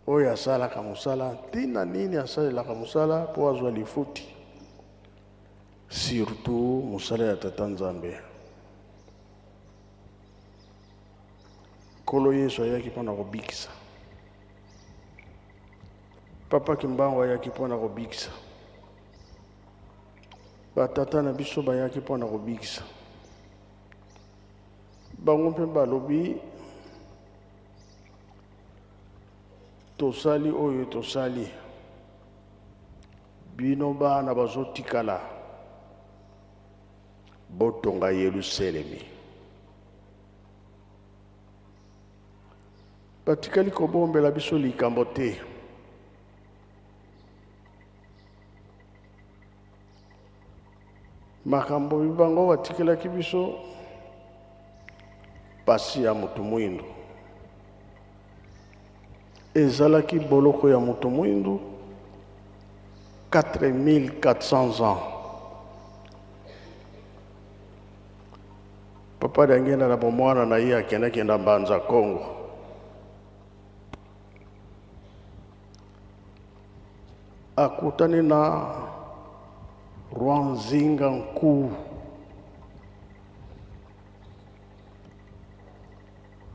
oyo asalaka mosala ntina nini asalelaka mosala mpo azwa lifuti surtout mosala ya tata nzambe. Nkolo Yesu ayaki mpona kobikisa, papa Kimbangu ayaki mpona kobikisa, batata na biso bayaki mpona kobikisa. Bango mpe balobi tosali oyo tosali, bino bana bazotikala botonga Yerusalemi. Batikali kobombela biso likambo te. Makambo bibango batikelaki biso pasi ya moto mwindu, ezalaki boloko ya moto mwindu 4400 ans. Papa dangena na bomwana na ye akendaki na Mbanza Kongo. Akutani na Rwanzinga Nkuu,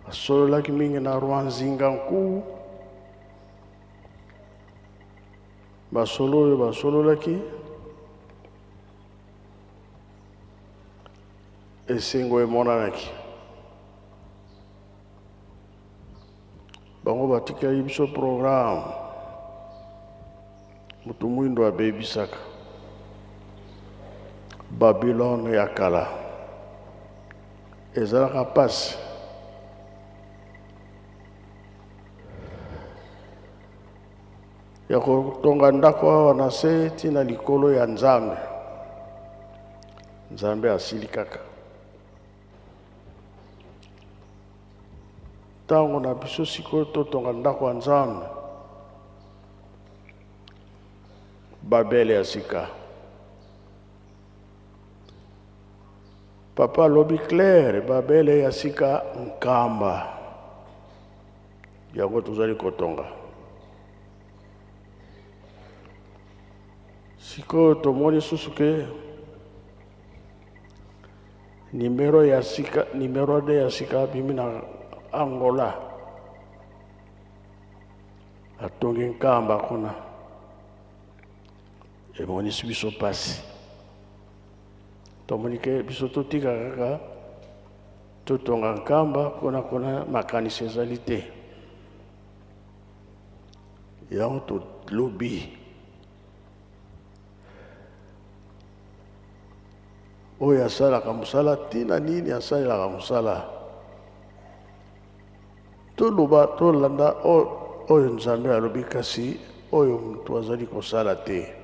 asololaki mingi na Rwanzinga Nkuu. Basolo oyo basololaki esengo emonanaki. Bango batikali biso programme moto mwindu abebisaka Babylone ya kala. Ezalaka pasi ya kotonga ndako awa na se tina likolo ya Nzambe. Nzambe asili kaka. Tango na biso sikoyo totonga ndako ya Nzambe, Babele ya sika. Papa lobi clair, Babele ya sika nkamba. Yango tozali kotonga. Sikoyo tomoni susuke numero ya sika, numero de ya sika bimi na Angola. Atongi nkamba kuna. Emonisi biso pasi. Tomoni ke biso totika kaka totonga nkamba kuna makanisi ezali te. Yango tolobi oyo asalaka mosala tina nini asalelaka mosala. Toloba tolanda oyo Nzambe alobi, kasi oyo moto azali kosala te.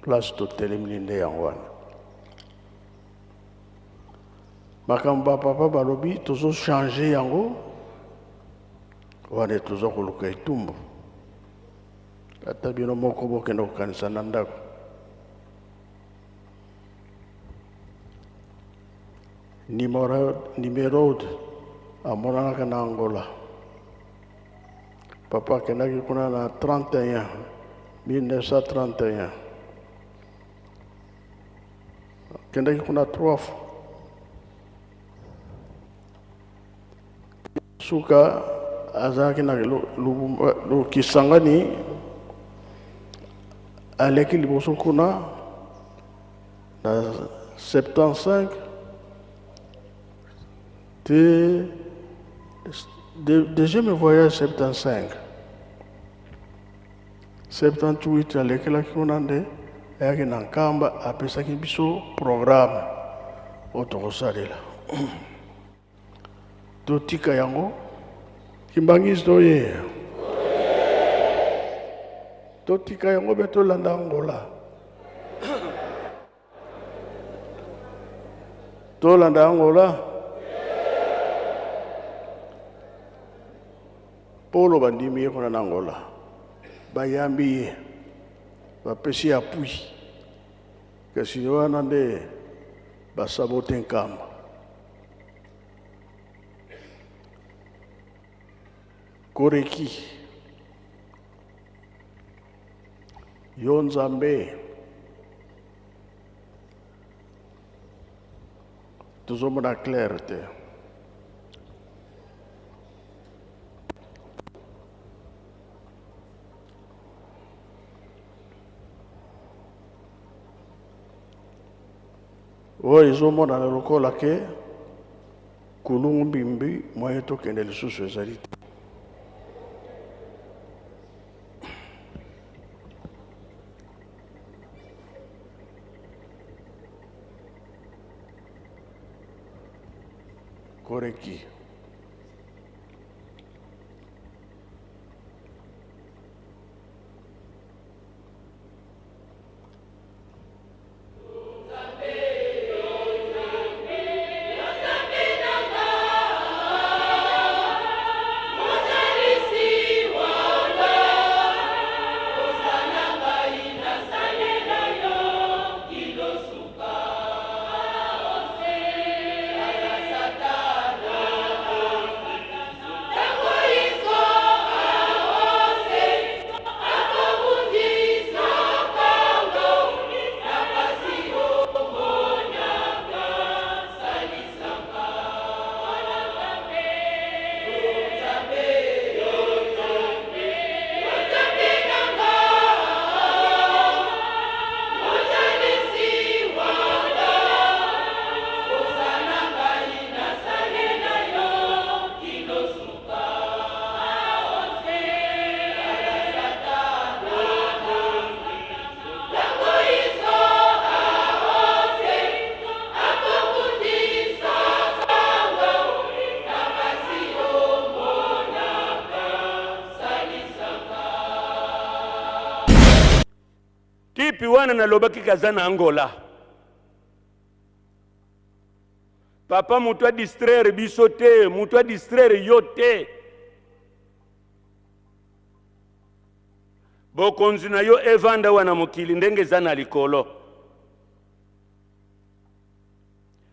Place totelemini nde yango wana. Makambo papa balobi tozo changer yango wana tozo koluka etumbu. Ata bino moko bokenda kokanisa na ndako. Nimrod amonanaka na Angola. Papa akendaki kuna na 1931. Akendaki kuna 3 fois. Suka azalaki na Kisangani, aleki liboso kuna na 75. Deuxième voyage 75. 78 alekelaki kuna nde ayaki na nkamba apesaki biso programme oyo tokosalela. Totika yango Kimbangisi toye. Totika yango be tolanda Angola. Tolanda Angola. Polo bandimi ye kuna na Angola. Bayambi ye. Bapesi appui. Kasi wana nde basabote nkamba. koreki yo nzambe tozomona clair te oyo ezomonana lokola ke kulungu mbimbi moye tokende lisusu ezali te koreki tipi wana nalobaki kaza na Angola papa mutu a distraire biso te mutu a distraire yo te bokonzi na yo evanda wana mokili ndenge eza na likolo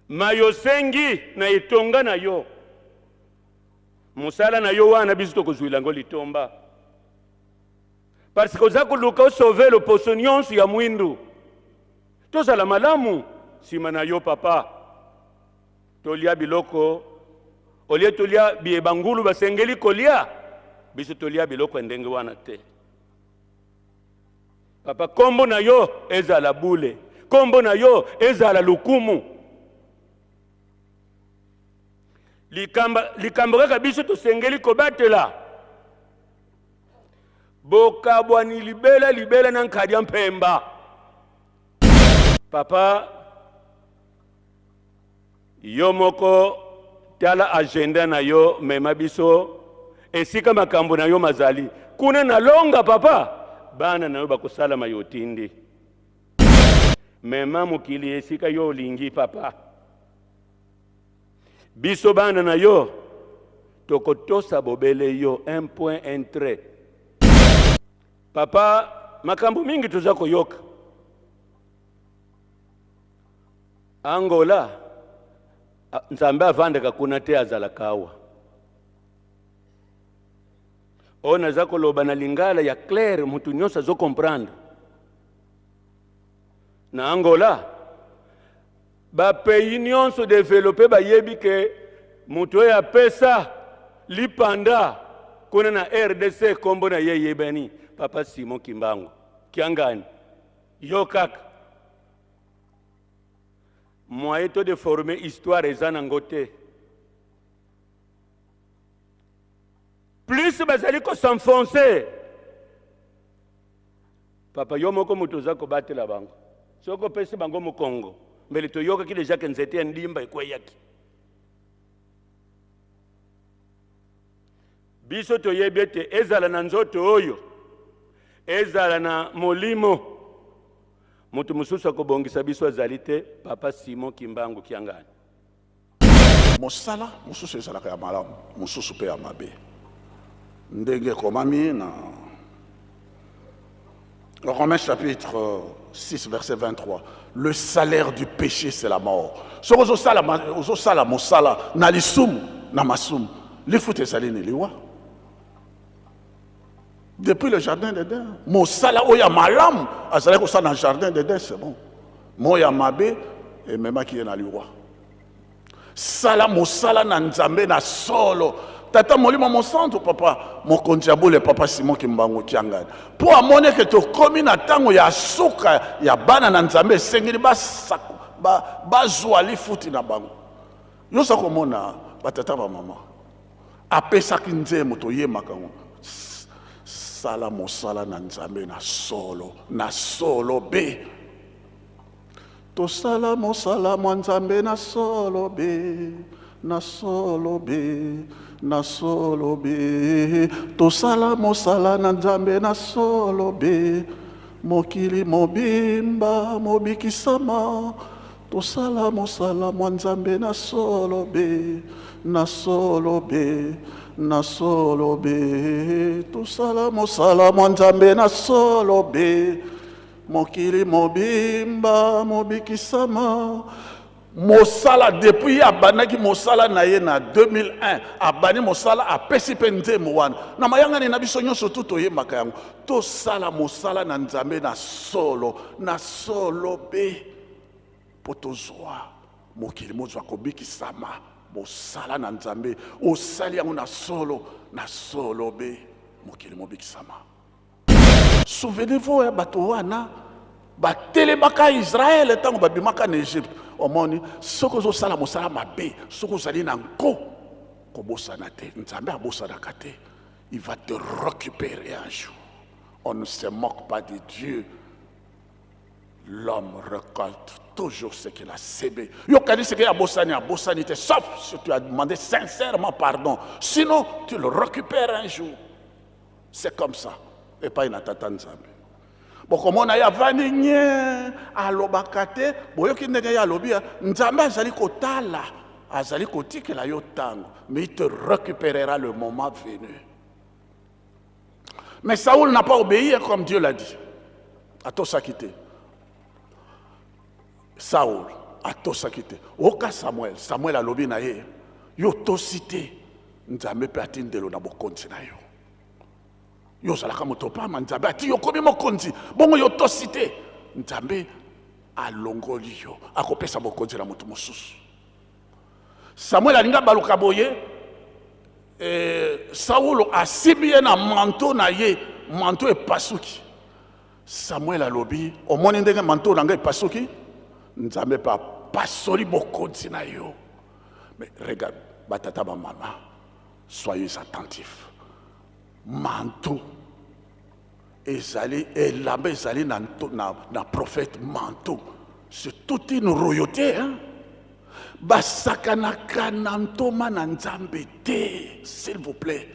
mayo sengi na etonga na yo musala na yo wana biso tokozwila ngo litomba parce que oza koluka sauver le poso nyonso ya mwindu tozala malamu nsima na yo papa tolia biloko olie tolia biyebangulu basengeli kolia biso tolia biloko ndenge wana te papa kombo na yo ezala bule kombo na yo ezala lukumu likambo kaka biso tosengeli kobatela bokabwani libela na nkadya mpemba papa yo moko tala agenda na yo mema biso esika makambo na yo mazali kuna na longa papa bana na yo bakosala mayotindi mema mokili esika yo olingi papa biso bana na yo tokotosa bobele yo un point un trait papa makambo mingi tuza koyoka Angola nzambe avandaka kuna te azala kawa ona za koloba na lingala ya clair mutu nyonso azo comprendre na Angola ba pays nyonso développé bayebi ke mutu ya pesa lipanda kuna na RDC kombo na yeyebani papa Simon Kimbangu kiangani yo kaka moyen de former histoire eza nango te plus bazali ko s'enfoncer papa yo moko mutu oza kobatela bango soko pesi bango mokongo mbele toyokaki deja ke nzete ya ndimba ekweyaki biso toyebi ete ezala na nzoto oyo ezala na molimo mutu mususu akobongisa biso azali te papa Simon Kimbangu kiangani mosala mususu ezalaka ya malamu mususu pe ya mabe ndenge komami na Romains chapitre 6 verset 23 le salaire du péché c'est la mort soko ozosala mosala na lisumu na masumu lifuta ezali ni liwa Depuis le jardin d'Éden. Mosala oya malam, azali ko sa na jardin d'Éden, c'est bon. Moya mabe et même qui est na liwa. Sala mosala na nzambe na solo. Tata molimo mon centre papa, mon kondiabo le papa Simon Kimbango Kiangani. Pour amone que to komi na tango ya suka ya bana na nzambe sengeli ba zwali futi na bango. Yo sa komona batata ba mama. Apesa kinzemo to ye makango. Sala mosala na nzambe na solo be. To sala mosala nzambe na solo be, na solo be, na solo be. To sala mosala na nzambe na solo be, mokili mobimba mobikisama. To sala mosala nzambe na solo be, na solo be. Na solo be, to sala mosala nzambe na solo be, mokili mobimba mobikisama. Mosala depuis abanaki mosala na ye na 2001 abani mosala apesi pe nzembo wana na mayangani na biso nyonso tu toyembaka yango tosala mosala na nzambe na solo be po tozwa mokili mozwa kobikisama. Mosala na nzambe osali yango na solo be mokili mobikisama. Souvenez-vous ya bato wana batelemaka Israël tango babimaka na Egypte omoni soko ozosala mosala mabe soko ozali na nko kobosana te nzambe abosanaka te. Il va te récupérer un jour. On ne se moque pas de Dieu. L'homme récolte toujours ce qu'il a sémé. Yokani ce qu'il a bossani, sauf si tu as demandé sincèrement pardon. Sinon, tu le récupères un jour. C'est comme ça. Et pas une tata nzambe. Bon, comme on a yavani nye, alobakate, bon, yoki ndenge ya lobia, nzambe azali kotala, azali kotike la yotango, mais il te récupérera le moment venu. Mais Saoul n'a pas obéi comme Dieu l'a dit. A tout ça quitté. Saoul a tout ça quitté. Oka Samuel a lobby na ye. Yo to cité. Nzambe pe atindelo na bokonzi na yo. Yo salaka moto pa nzambe ati yo komi mokonzi. Bongo yo to cité. Nzambe a longoli yo. Akopesa bokonzi na moto mosusu. Samuel alinga baluka boye. Saoul a sibie na manteau na ye. Manteau e pasuki. Samuel a lobby. Au moins ndenge manteau na ngai pasuki. Nzambe pa pasoli bokonzi na yo. Mais regarde, batata ba mama, soyez attentifs. Manteau ezali elamba ezali na prophète manteau. C'est toute une royauté, hein. Basakanaka nantoma na nzambe te, s'il vous plaît.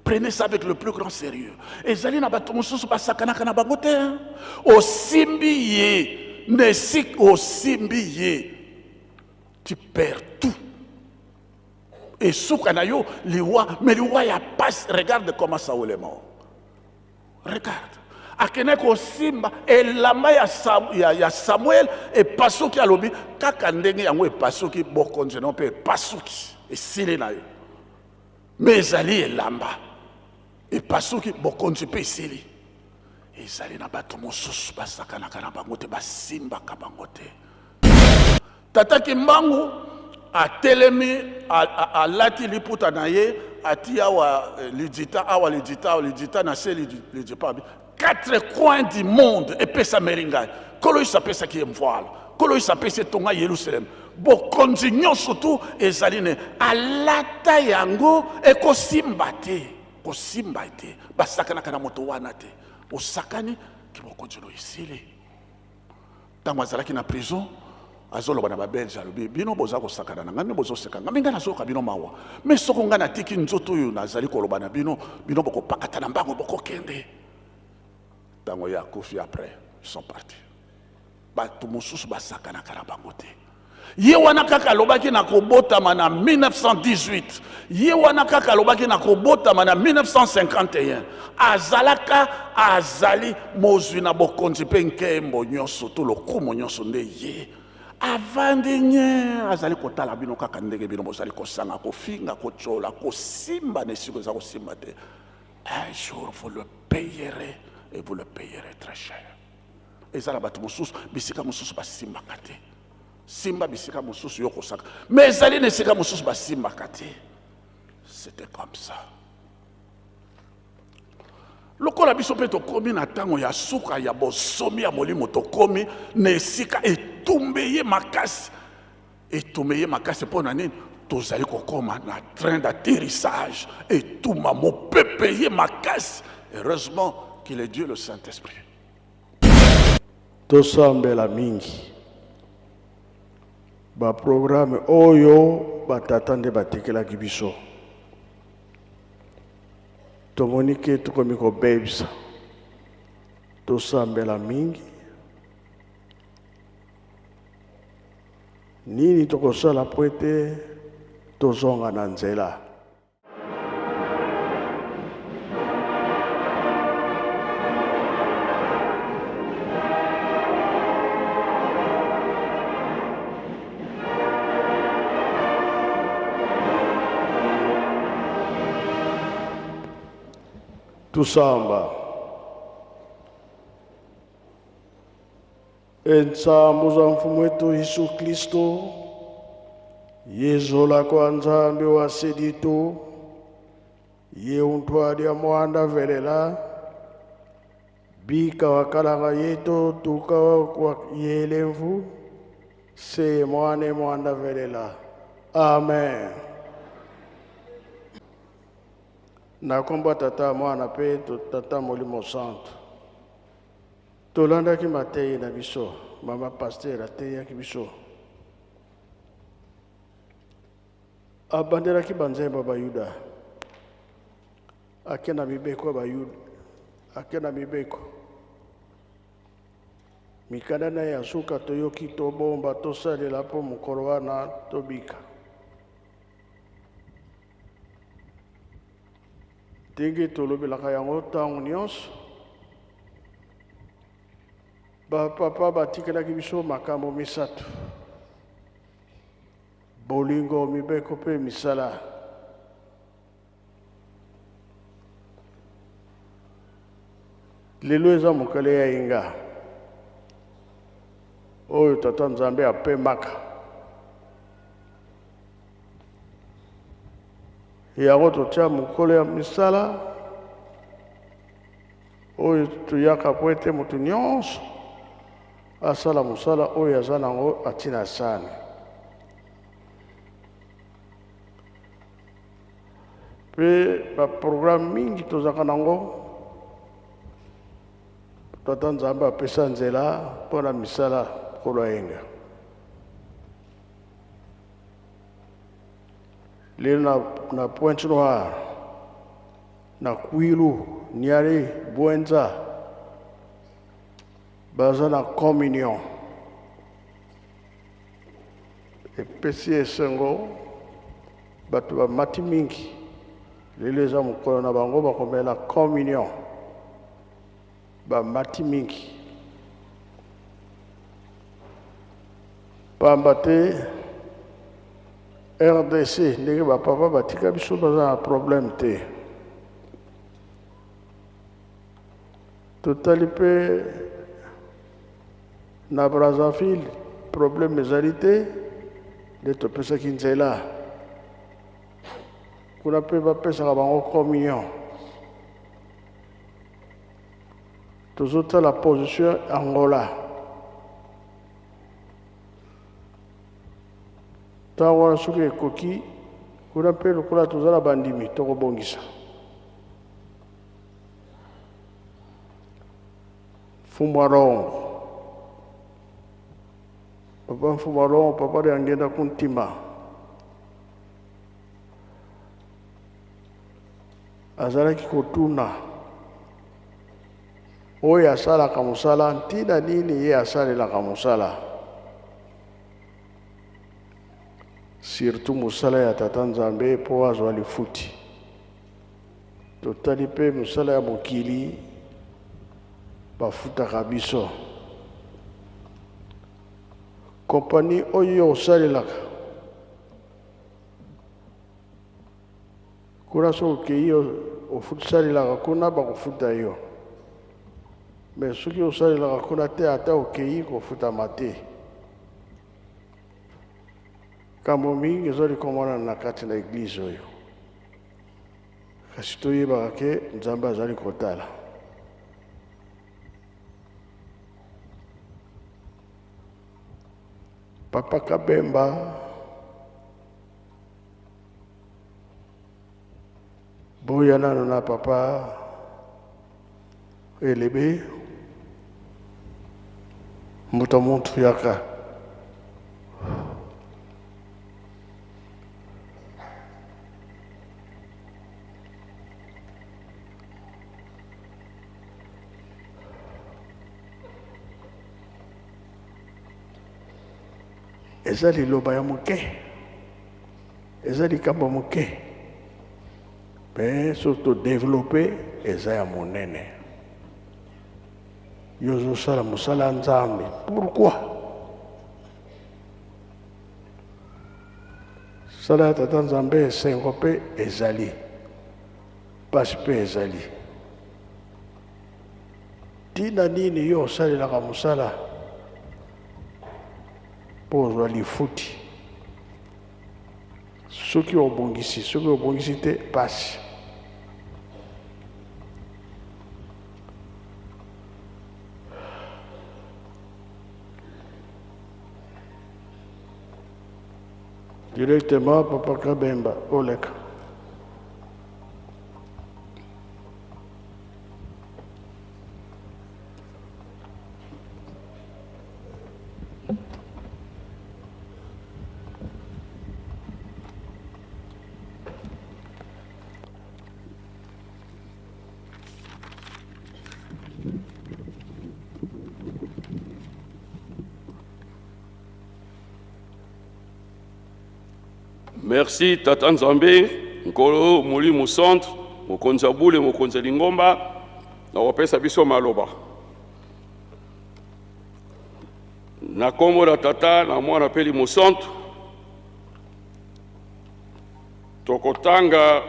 Prenez ça avec le plus grand sérieux. Ezali na bato mosusu basakanaka na bango te, hein. Osimbiye Nesik au simbiye, tu perds tout. Et soukanayo, liwa, mais liwa ya passe. Regarde comment Saoul est mort. Regarde. Akenek au simba, et lamba ya Samuel, et pasuki alobi, kakandenge yango et pasuki, bokonje non pe pasuki, et sile na yo. Mais zali et lamba, et pasuki, bokonje pe sile. Ezali na bato mosusu basakanaka na bango te basimbaka bango te. Tata Kimbangu atelemi alati liputa na ye ati awa lidita na se lidjipa 4 coins du monde epesa meringa kolo isapesa ki voile kolo isapesa tonga Yerusalem bokonzi nyonso tu ezali ne alata yango ekosimba te basakanaka na moto wana te. Osakani qui va continuer ici. Tant que azalaki na prison, azoloba na ba belge alobi bino boza ko sakana na ngami bozo sekanga minga na soka bino mawa. Mais soko nga na tiki nzoto yo nazali koloba na bino boko pakata na mbango boko kende. Tango ya kofi après, ils sont partis. Ba tout mosusu ba sakana kana bango te. Ye wana kaka lobaki na kobotama na 1918. Ye wana kaka lobaki na kobotama na 1951. Azali mozwi na bokonzi pe nkembo nyonso to lokumo nyonso nde ye. Avandi nye azali kotala bino kaka ndenge bino bozali kosanga kofinga kochola kosimba nesiko za kosimba te. Un jour vous le payerez et vous le payerez très cher. Et ça, la bâtiment sous, bisika moussous ba simba kate. Simba bisika moussous yoko sak. Mais ça, les nesika moussous ba simba kate. C'était comme ça. Lokola biso pe to komi na tango ya suka ya bosomi ya molimo to komi nesika etumbeye makasi. Etumbeye makasi pona nini? Tozali kokoma na train d'atterrissage et tout maman peut payer makasi. Heureusement qu'il est Dieu le Saint-Esprit. Tosambela mingi. Ba programme oyo batatande batekela kibiso. Tomonike tukomiko babes. Tosambela mingi. Nini tokosala poete tozonga na nzela. Tusamba ensambu za mfumu wetu Yesu Kristo yezola kwa nzambe wa sedito ye untwadi ya mwanda velela bika wakalanga yeto tuka wa yelemvu se mwane mwanda velela. Amen. Nakomba tata mwana pe tata molimo santo. Tolanda ki matei na biso, mama pasteur ateya ki biso. Abandera ki banzemba bayuda. Akena mibeko bayuda. Akena mibeko. Mikana na ya suka toyoki to bomba to sale la po mukorowana to bika. Tingi tolobelaka yango ntango nyonso bapapa batikelaki biso makambo misato bolingo mibeko mpe misala. Lelo eza mokale ya inga oyo tata nzambe apemaka yango totia mokolo ya misala oyo tuyaka po ete moto nyonso asala mosala oyo aza nango atina sani. Pe baprogramme mingi tozaka nango tata nzambe apesa nzela mpona misala mokolo ya yenga. Lelo na Pointe Noire, na Kwilu, Niari, Bwenza, baza na communion. Epesi esengo, batu ba mati mingi, lelo eza mokolo na bango bakomela communion. Ba mati mingi. Pamba te RDC, ndenge bapapa batika biso baza na problème te. Totali pe na Brazzaville, problème ezali te, nde topesaki nzela. Kuna pe bapesaka bango communion. Tozotala position Angola. Tawa soki ekoki kuna pe lokola tozala bandimi tokobongisa. Fumarongo. Papa Fumarongo, papa de angenda kuntima. Azalaki kotuna. Oyo asalaka mosala ntina nini ye asalelaka mosala. Surtout musala ya tata nzambe po azwa lifuti. Totali pe musala ya mokili bafutaka biso. Kompani oyo osalelaka kuna so okei osalelaka kuna bakofuta yo me soki osalelaka kuna te ata okei kofutama te kambo mingi ezali komona na kati na eglize oyo kasi toyebaka ke nzambe azali kotala Papa Kabemba boyana na papa elebe muta muntu yaka eza liloba ya moke eza likambo moke mais surtout développer eza ya monene yozosala mosala ya nzambe pourquoi sala ya tata nzambe esengo mpe ezali pasi mpe ezali ntina nini yo osalelaka mosala mpo ozwa lifuti soki obongisi te pasi directement Papa Kabemba oleka Merci Tata Nzambe, Nkolo Molimo Centre, Mokonzi Abule, Mokonzi Lingomba, na wapesa biso maloba. Na kombo la Tata na mwana peli mo Centre, tokotanga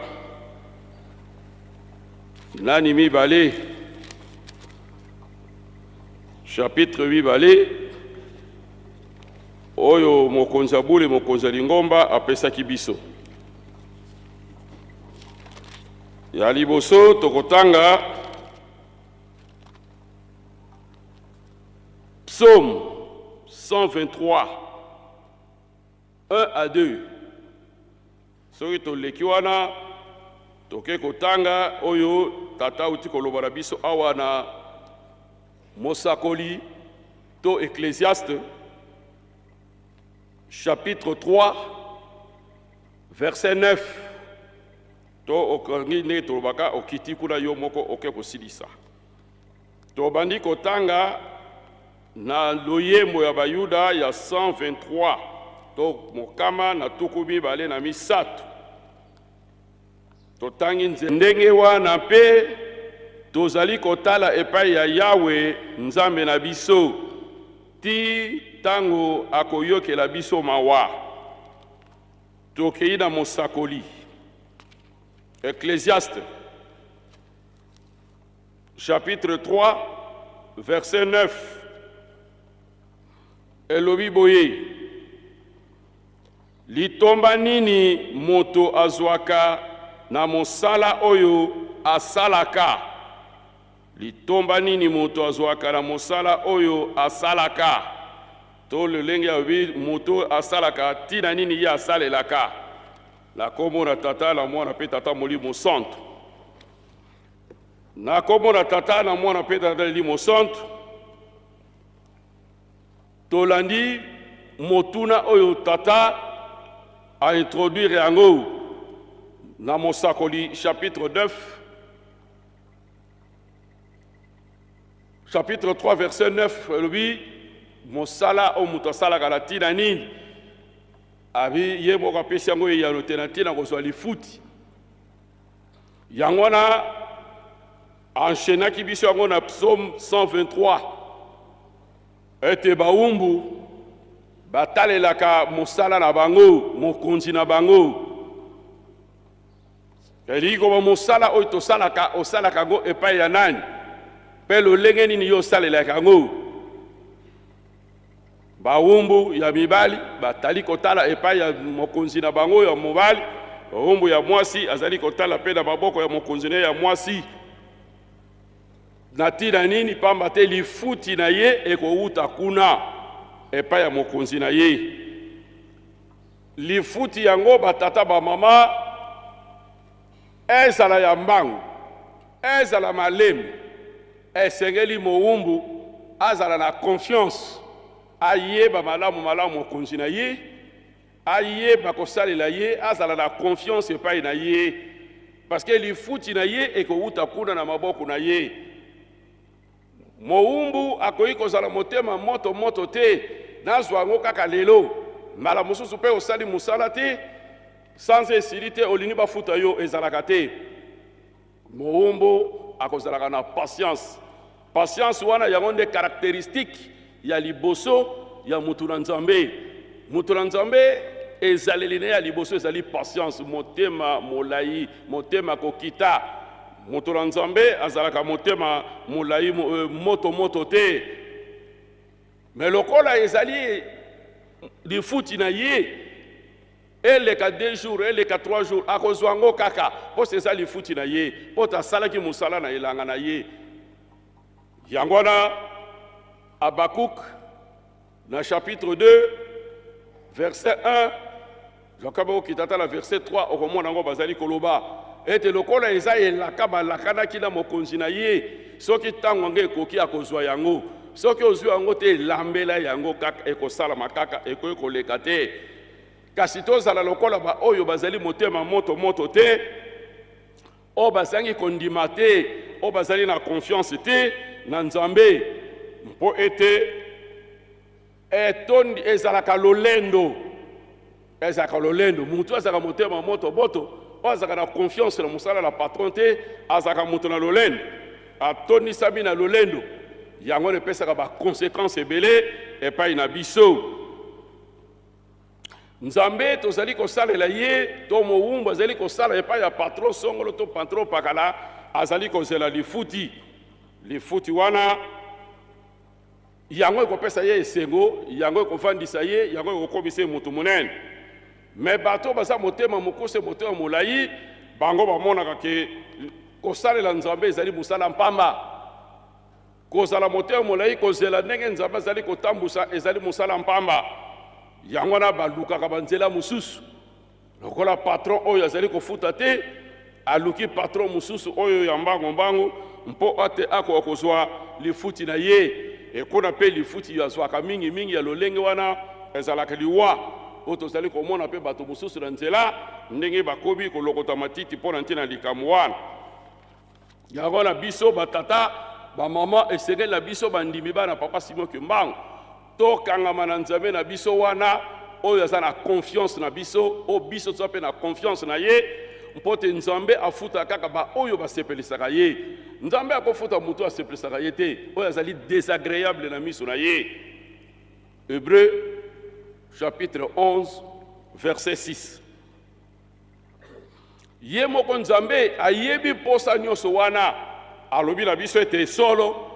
nani mibale, chapitre 8 balé, oyo mokonzi Abule mokonzi Lingomba apesaki biso. Ya liboso tokotanga Psaume 123 1 à 2. Soki toleki wana toke kotanga oyo tata uti koloba na biso awa na mosakoli to Ecclésiaste chapitre 3 verset 9. To okangi ne tolobaka okiti kuna yo moko oke kosilisa. To bandi kotanga na loyembo ya bayuda ya 123 to mokama na tukumi bale na misato. To tangi ndenge wana pe tozali kotala epai ya Yawe nzambe na biso ti tango akoyokela biso mawa tokei na mosakoli. Ecclésiaste chapitre 3 verset 9. Elobi boye litomba nini moto azwaka na mosala oyo asalaka. Litomba nini moto azwaka na mosala oyo asalaka. To lelenge ya moto asalaka tina nini ya asalelaka. La kombo na tata na mwana pe tata Molimo Centre. Na kombo na tata na mwana pe tata Molimo Centre. Tolandi motuna oyo tata a introduire yango na mosakoli chapitre 9. Chapitre 3 verset 9 lui mosala o muto asalaka na tina nini. Abi ye moko apesi yango ya lotena tina kozwa lifuti. Yango wana enchaînaki biso yango na psaume 123. Ete baumbu batalelaka mosala na bango, mokonzi na bango. eliko ba mosala oyo tosalaka osalaka ngo epai ya nani mpe lolenge nini yo osalelaka yango bawumbu ya mibali batali kotala epai ya mokonzi na bango ya mobali bawumbu ya mwasi azali kotala mpe na maboko ya mokonzi na ye ya mwasi na ntina nini pamba te lifuti na ye ekowuta kuna epai ya mokonzi na ye lifuti yango batata bamama ezala ya mbangu ezala malemu esengeli mowumbu azala na confiance ayeba malamu mokonzi na ye ayeba kosalela ye azala na confiance epai na ye parce que lifuti na ye ekowuta kuna na maboko na ye mowumbu akoki kozala motema moto te nazwa yango kaka lelo mbala mosusu mpe osali mosala te sans esili te olingi bafuta yo ezalaka te mowumbu akozalaka na patience wana yango nde caractéristique ya liboso ya mutu na nzambe ezaleli na ya liboso ezali patience motema molai motema kokita mutu na nzambe azalaka motema molai moto te me lokola ezali lifuti na ye eleka 2 jours eleka 3 jours akozwa ngo kaka mpo eza lifuti na ye mpo tasalaki mosala na elanga na ye yango wana Habakkuk na chapitre 2 verset 1 jakaba okitata la verset 3 okomona ngo bazali koloba ete lokola eza elaka balakanaki na mokonzi na ye soki ntango ngo ekoki akozwa yango soki ozwi yango te elambela yango kaka ekosalama kaka ekoki koleka te kasi tozala lokola baoyo bazali motema moto te oyo bazangi kondima te oyo bazali na confiance te na nzambe mpo ete etondi ezalaka lolendo mutu azalaka motema moto oyo azalaka na confiance na mosala na patron te azalaka moto na lolendo atondisami na lolendo yango epesaka baconséquence ebele epai na biso nzambe tozali kosalela ye to mowumbu azali kosala epai ya patron songolo to patron pakala azali kozela lifuti wana yango ekopesa ye esengo yango ekofandisa ye yango ekokomisa ye motu monene me bato baza motema mokuse motema molai bango bamonaka ke kosalela nzambe ezali mosala mpamba kozala motema molai kozela ndenge nzambe azali kotambusa ezali mosala mpamba yango wana balukaka banzela mosusu lokola patron oyo azali kofuta te aluki patron mosusu oyo ya mbango mpo ate akoka kozwa lifuti na ye ekona mpe lifuti azwaka mingi ya lolenge wana ezalaka liwa oyo tozali komona mpe bato mosusu na nzela ndenge bakomi kolokota matiti mpo na ntina likambo wana yango na biso batata bamama esengeli na biso bandimi bana papa Simoki Mbangu tokangama na nzambe na biso wana oyo aza na confiance na biso oyo biso toza mpe na confiance na ye mpo te nzambe afuta kaka baoyo basepelisaka ye nzambe akofuta moto asepelisaka ye te oyo azali désagréable na miso na ye Hébreu chapitre 11 verset 6 ye moko nzambe ayebi posa nyonso wana alobi na biso ete solo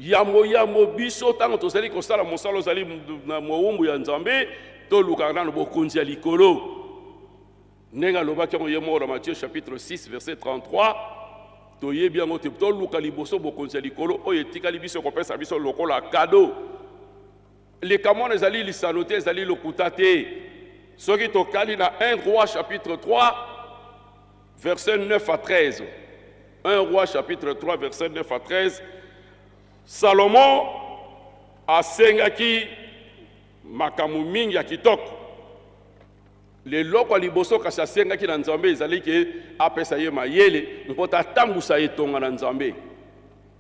yambo biso tango tozali kosala mosala ozali na mowumbu ya nzambe tolukaka nano bokonzi ya likolo ndenge alobaki yango ye moko na Matthieu chapitre 6 verset 33 toyebi yango te toluka liboso bokonzi ya likolo oyo etikali biso kopesa biso lokola kado likambo wana ezali lisano te ezali lokuta te soki tokali na 1 roi chapitre 3 verset 9 à 13 1 roi chapitre 3 verset 9 à 13 Salomon asengaki makambo mingi ya kitoko leloko liboso kasi asengaki na nzambe ezali ke apesa ye mayele mpo atambusa etonga na nzambe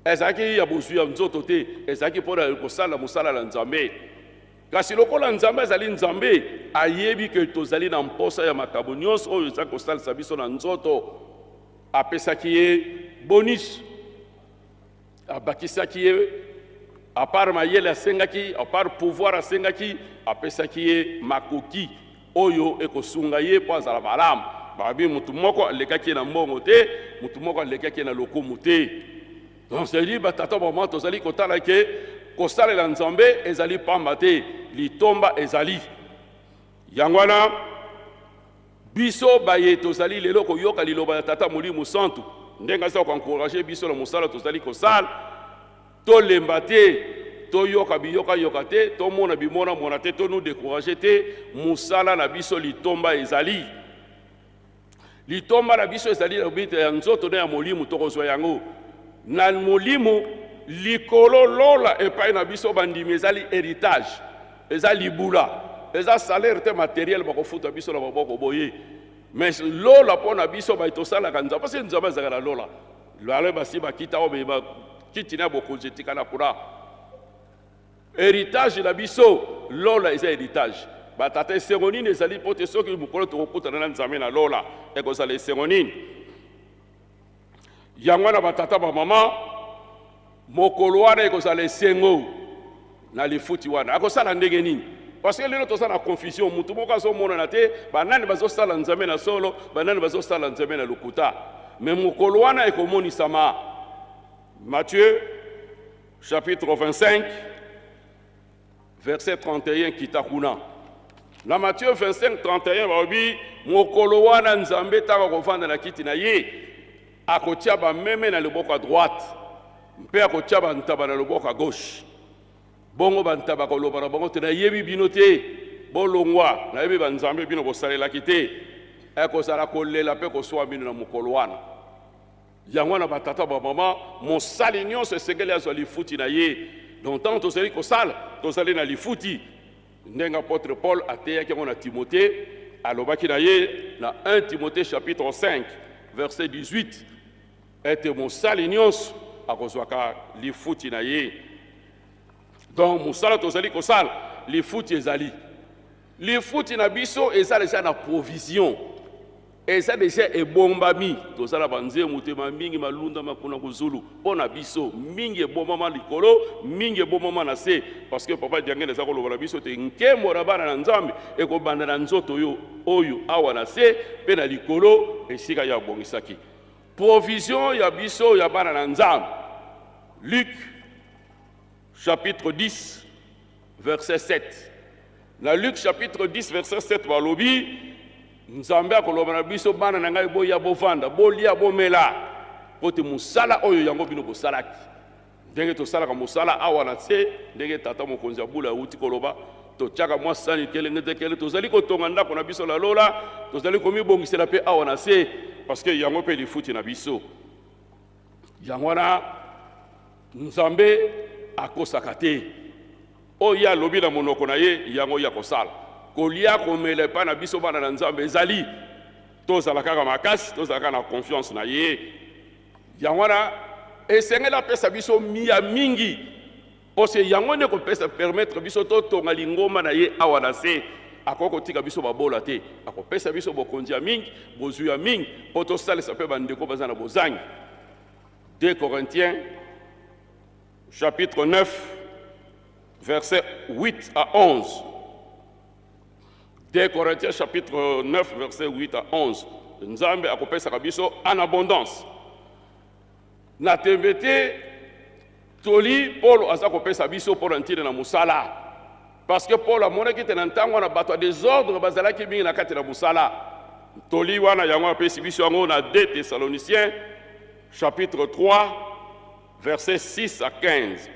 ezalaki ya bozwi ya nzoto te ezalaki mpo na kosala mosala na nzambe kasi lokola nzambe ezali nzambe ayebi ke tozali na mposa ya makambo nyonso oyo ezali kosalisa biso na nzoto apesaki ye bonus abakisaki ye apart mayele asengaki apart pouvoir asengaki apesaki ye makoki oyo ekosunga ye mpo azala malamu babi mutu moko alekaki na mbongo te, mutu moko alekaki na lokumu te. Donc c'est dit batata maman tozali kotala ke kosalela nzambe ezali pamba te, litomba ezali. Yangwana biso baye tozali lelo koyoka liloba ya tata Molimo Santu. Ndenga sa ko encourager biso la mosala tozali kosala to lemba te, to yoka biyoka yoka te, to mona bimona mona te, to nous décourager te, musala na biso litomba ezali. Litomba na biso ezali na bite ya nzoto na ya Molimo tokozwa yango. Na Molimo likolo lola epai na biso bandimi ezali héritage, ezali libula, ezali salaire te matériel bakofuta biso na maboko boye. Mais lola pona biso ba itosala kanza parce que nzamba zakala lola. Lale basi bakita obeba kitina bokonje tikana kura. Héritage la biso lola eza héritage. Batata seronine ezali pote soki mukolo tokokuta na nzambe na lola ekozala seronine. Yangwana batata ba mama mokolo wana ekozala sengo na lifuti wana akosala ndenge nini. Parce que lelo toza na confusion mutu moko azomona na te banani bazosala nzambe na solo banani bazosala nzambe na lokuta. Mais mokolo wana ekomonisama. Matthieu chapitre 25 verset 31 kitakuna. Na Matthieu 25 31 babi mokolo wana nzambe taka kovanda na kiti na ye akotia ba meme na loboko à droite mpe akotia ba ntaba na loboko à gauche. Bongo bantaba kolobara bongo te na yebi bino te bolongwa na yebi banzambe bino bosalelaki te ekozala kolela mpe kosoa bino na mokolo wana. Yango wana batata ba mama mosali nyonso esengeli azwa lifuti na ye. Donc tant tozali kosala tozali na lifuti ndenge apôtre Paul ateyaki yango na Timothée alobaki na ye na 1 Timothée chapitre 5 verset 18 ete mosali nyonso akozwaka lifuti na ye. Donc musala tozali kosala lifuti ezali. Lifuti na biso ezali déjà na provision. Eza déjà ebombami tozala banze mutema mingi malunda makuna kuzulu pona biso mingi ebombama likolo mingi ebombama na se parce que papa diangene za koloba biso te nkemo na bana na nzambe ekobanda na nzoto yo oyo awa na se pe na likolo esika ya bongisaki. Provision ya biso ya bana na nzambe. Luc chapitre 10 verset 7. Na Luc chapitre 10 verset 7 balobi nzambe akoloba na biso bana na ngai boya bovanda bolia bomela pote musala oyo yango bino bosalaki. Ndenge tosalaka musala awa na se ndenge tata mokonzi abula uti koloba totiaka mwa sani kelenge te kele tozali kotonga ndako na biso la lola tozali komibongisela pe awa na se parce que yango pe lifuti na biso. Yango wana nzambe akosaka te oyo alobi na monoko na ye yango ya kosala kolia komela pa na biso bana na nzambe ezali tozala kaka makasi tozala kaka na confiance na ye. Yango wana esengeli apesa biso miya mingi ose yango nde kopesa permettre biso totonga lingomba na ye awa na se akokotika biso babola te akopesa biso bokonzi ya mingi bozwi ya mingi mpo tosalisa mpe bandeko baza na bozangi. 2 Corinthiens chapitre 9 verset 8 à 11. 2 Corinthiens chapitre 9 verset 8 à 11. Nzambe akopesa biso en abondance. Na tembete toli Paul aza kopesa biso pour ntine na musala. Parce que Paul amonaki te na ntango na bato désordre bazalaki mingi na kati na musala. Toli wana yango apesi biso yango na 2 Thessaloniciens chapitre 3 verset 6 à 15.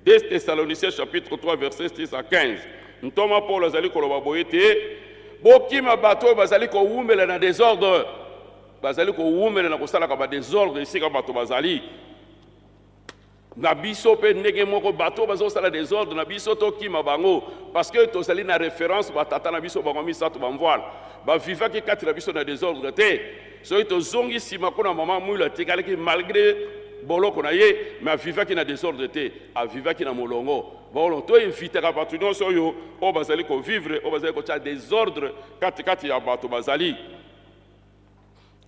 2 Thessaloniciens chapitre 3 verset 6 à 15. Ntoma Paul azali koloba boye te bokima bato bazali ko wumbela na désordre bazali ko wumbela na kosala ka ba désordre ici ka bato bazali na biso pe ndenge moko bato bazosala désordre na biso tokima bango parce que tozali na référence batata na biso bango misato bamvoile ba vivaki kati na biso na désordre te soki tozongi sima kuna mama mwila tekalaki malgré boloko na ye mais avivaki na désordre te avivaki na molongo bon to invitaka bato nyonso oyo o bazali ko vivre o bazali ko tia désordre kati ya bato bazali.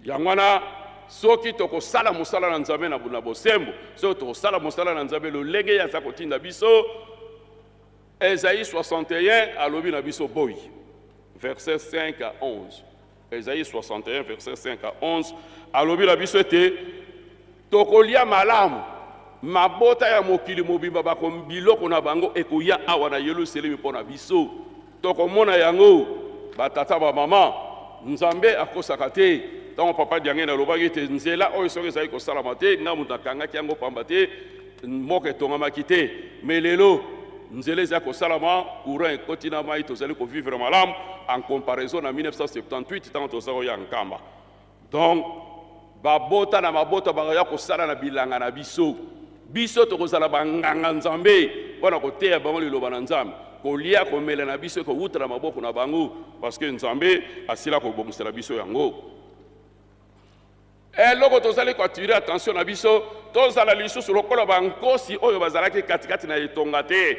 Yango wana soki tokosala mosala na nzambe na bosembo soki tokosala mosala na nzambe lolenge ya za kotinda biso Esaïe 61 alobi na biso boy verset 5 à 11. Esaïe 61, verset 5 à 11. Alobi la biso ete tokolia malamu mabota ya mokili mobimba bakombiloko na bango ekoya awa na Yerusalemi mpona biso. Tokomona yango batata ba mama Nzambe akosaka te. Tant papa diange na lobaki te nzela oyo soki ezali kosalama te nga mutu akangaki yango pamba te mboka etongamaki te. Mais lelo nzela eza kosalama courant ekoti na mai tozali kovivre malamu en comparaison na 1978 tant tozali koya nkamba. Donc babota na mabota bakoya kosala na bilanga na biso. Biso tokozala banganga Nzambe mpona koteya bango liloba na Nzambe. Kolia komela na biso kowuta na maboko na bango parce que Nzambe asila kobongisela biso yango. Eloko tozali koattirer attention na biso tozala lisusu lokola bankosi oyo bazalaki katikati na etonga te.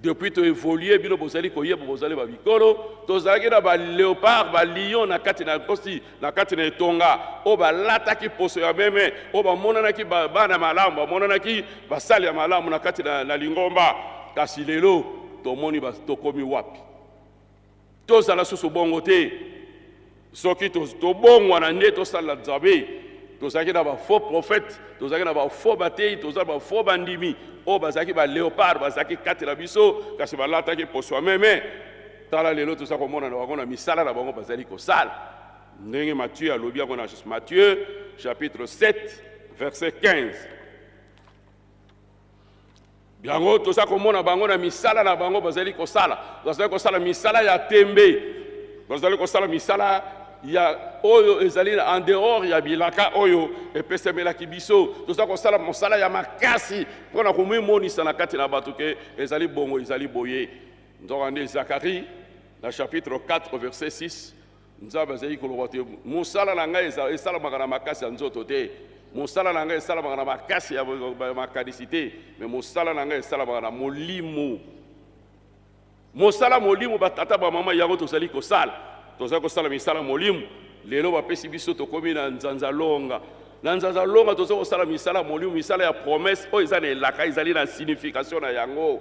Depuis to évoluer bino bozali koyeba bozali ba bikolo tozalaki na ba léopard ba lion na kati na kosi na kati na etonga o balataki poso ya meme o bamonanaki bana malamu bamonanaki basali ya malamu na kati na lingomba. Kasi lelo tomoni tokomi wapi tozala susu bongo te soki tobongwa na nde tosala Nzambe tozalaki na ba faux prophète tozalaki na ba faux batei tozala ba faux bandimi o bazalaki ba léopard bazalaki kati na biso kasi balataki poso meme tala lelo tozala komona na bango na misala na bango bazali kosala ndenge Matthieu alobi yango na Matthieu chapitre 7 verset 15. Biango toza komona bango na misala na bango bazali kosala misala ya tembe bazali kosala misala ya oyo ezali en dehors ya bilaka oyo epesemelaki biso toza kosala mosala ya makasi mpona komimonisa na kati na bato ke ezali bongo ezali boye. Nzoko nde Zacharie na chapitre 4 verset 6 Nzambe azali koloba te mosala na ngai esalamaka na makasi ya nzoto te. Mosala na ngai esalamaka na makasi ya makanisi te, mais mosala na ngai esalamaka na molimo. Mosala molimo batata ba mama yango tozali kosala misala molimo. Lelo bapesi biso tokomi na nzanzalonga. Na nzanzalonga tozali kosala misala molimo, misala ya promesse oyo eza na elaka ezali na signification na yango.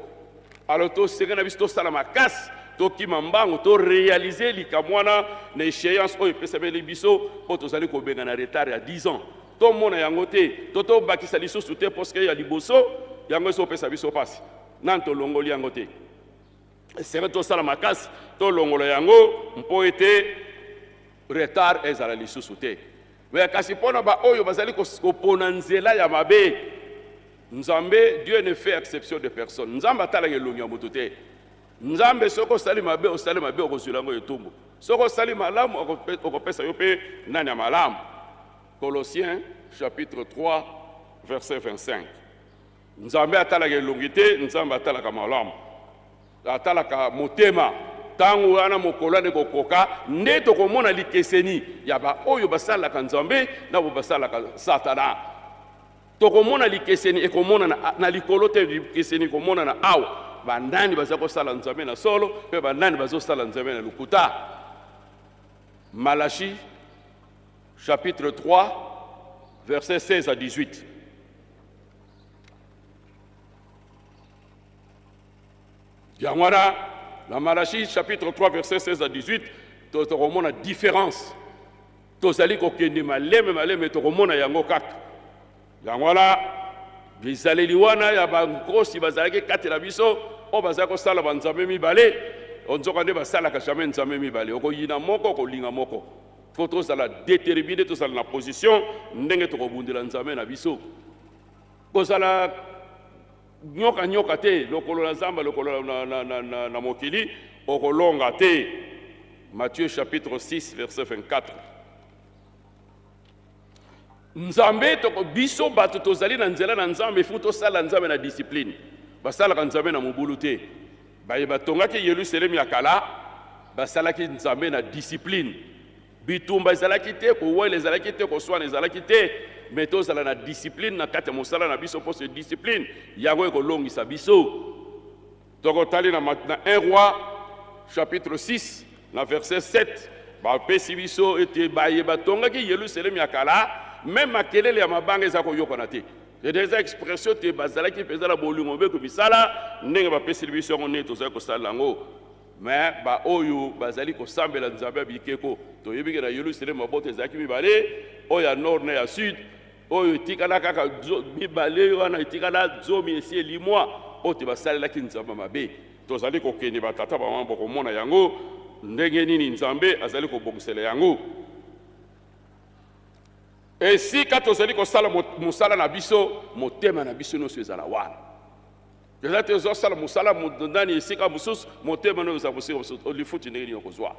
Alors tosenga na biso tosala makasi tokima mbango to réaliser likamwana na échéance oyo epesameli biso po tozali kobenga na retard ya 10 ans. To mona yango te to bakisa lisusu te parce que ya liboso yango eso pesa biso pasi nan to longoli yango te sera to sala makasi to longola yango mpo ete retard ezala lisusu te. Mais kasi pona ba oyo bazali kopona nzela ya mabe Nzambe Dieu ne fait exception de personne. Nzambe atala elongi ya moto te. Nzambe soko sali mabe okozula yango etumbu soko sali malamu okopesa yo pe nani ya malamu. Colossiens chapitre 3 verset 25. Nzambe atalaka elongi te, Nzambe atalaka malamu. Atalaka motema. Tangu wana mokolo ne kokoka nde tokomona likeseni ya ba oyo basalaka Nzambe na bo basalaka Satana. Tokomona likeseni ekomona na likolo te likeseni komona na awa. Bandani bazako sala Nzambe na solo, pe bandani bazo sala Nzambe na lukuta. Malachie chapitre 3, versets 16 à 18. Yangwana, la Malachie, chapitre 3, versets 16 à 18, tu as la différence. Tu as dit maleme, tu as yango kak. Yangwana, bizaleliwana, ya bankosi, bazalaki katela biso, o bazako sala banzambe mibale, on zokande basala kachame nzambe mibale, oko yina moko, oko linga moko. Faut tous la déterminer, tous la position, ndenge to kobundela Nzambe na biso. Kozala nyoka te, lokolo na Nzamba, lokolo na mokili, okolonga te. Matthieu chapitre 6 verset 24. Nzambe to biso bato tozali na nzela na Nzambe, faut tous la Nzambe na discipline. Basala ka Nzambe na mobulu te. Baye batongaki Yerusalem ya kala, basala ki Nzambe na discipline. Bitumba ezalaki te kowele ezalaki te koswana ezalaki te mais tozala na discipline na kati ya mosala na biso mpo se discipline yango ekolongisa biso. Tokotali na 1 Roi chapitre 6 na verset 7 bapesi biso ete baye batongaki Yerusalem ya kala même makelele ya mabanga eza koyokana te. C'est des expressions te bazalaki mpenza na bolingo mpe kobisala ndenge bapesi biso yango nde tozali kosala yango. mais ba oyo bazali ko sambela nzambe bikeko to yebike na Yerusalem mabote ezaki mibale oyo ya nord na ya sud oyo tikala kaka mibale wana tikala zomi esi elimwa oyo basalelaki nzambe mabe tozali kokende batata bamambo komona yango ndenge nini nzambe azali kobongisela yango esika tozali kosala mosala na biso motema na biso nyonso ezala wana eza te ozosala mosala ndani esika mosusu motema no ezala mosika mosusu olifuti ndenge nini okozwa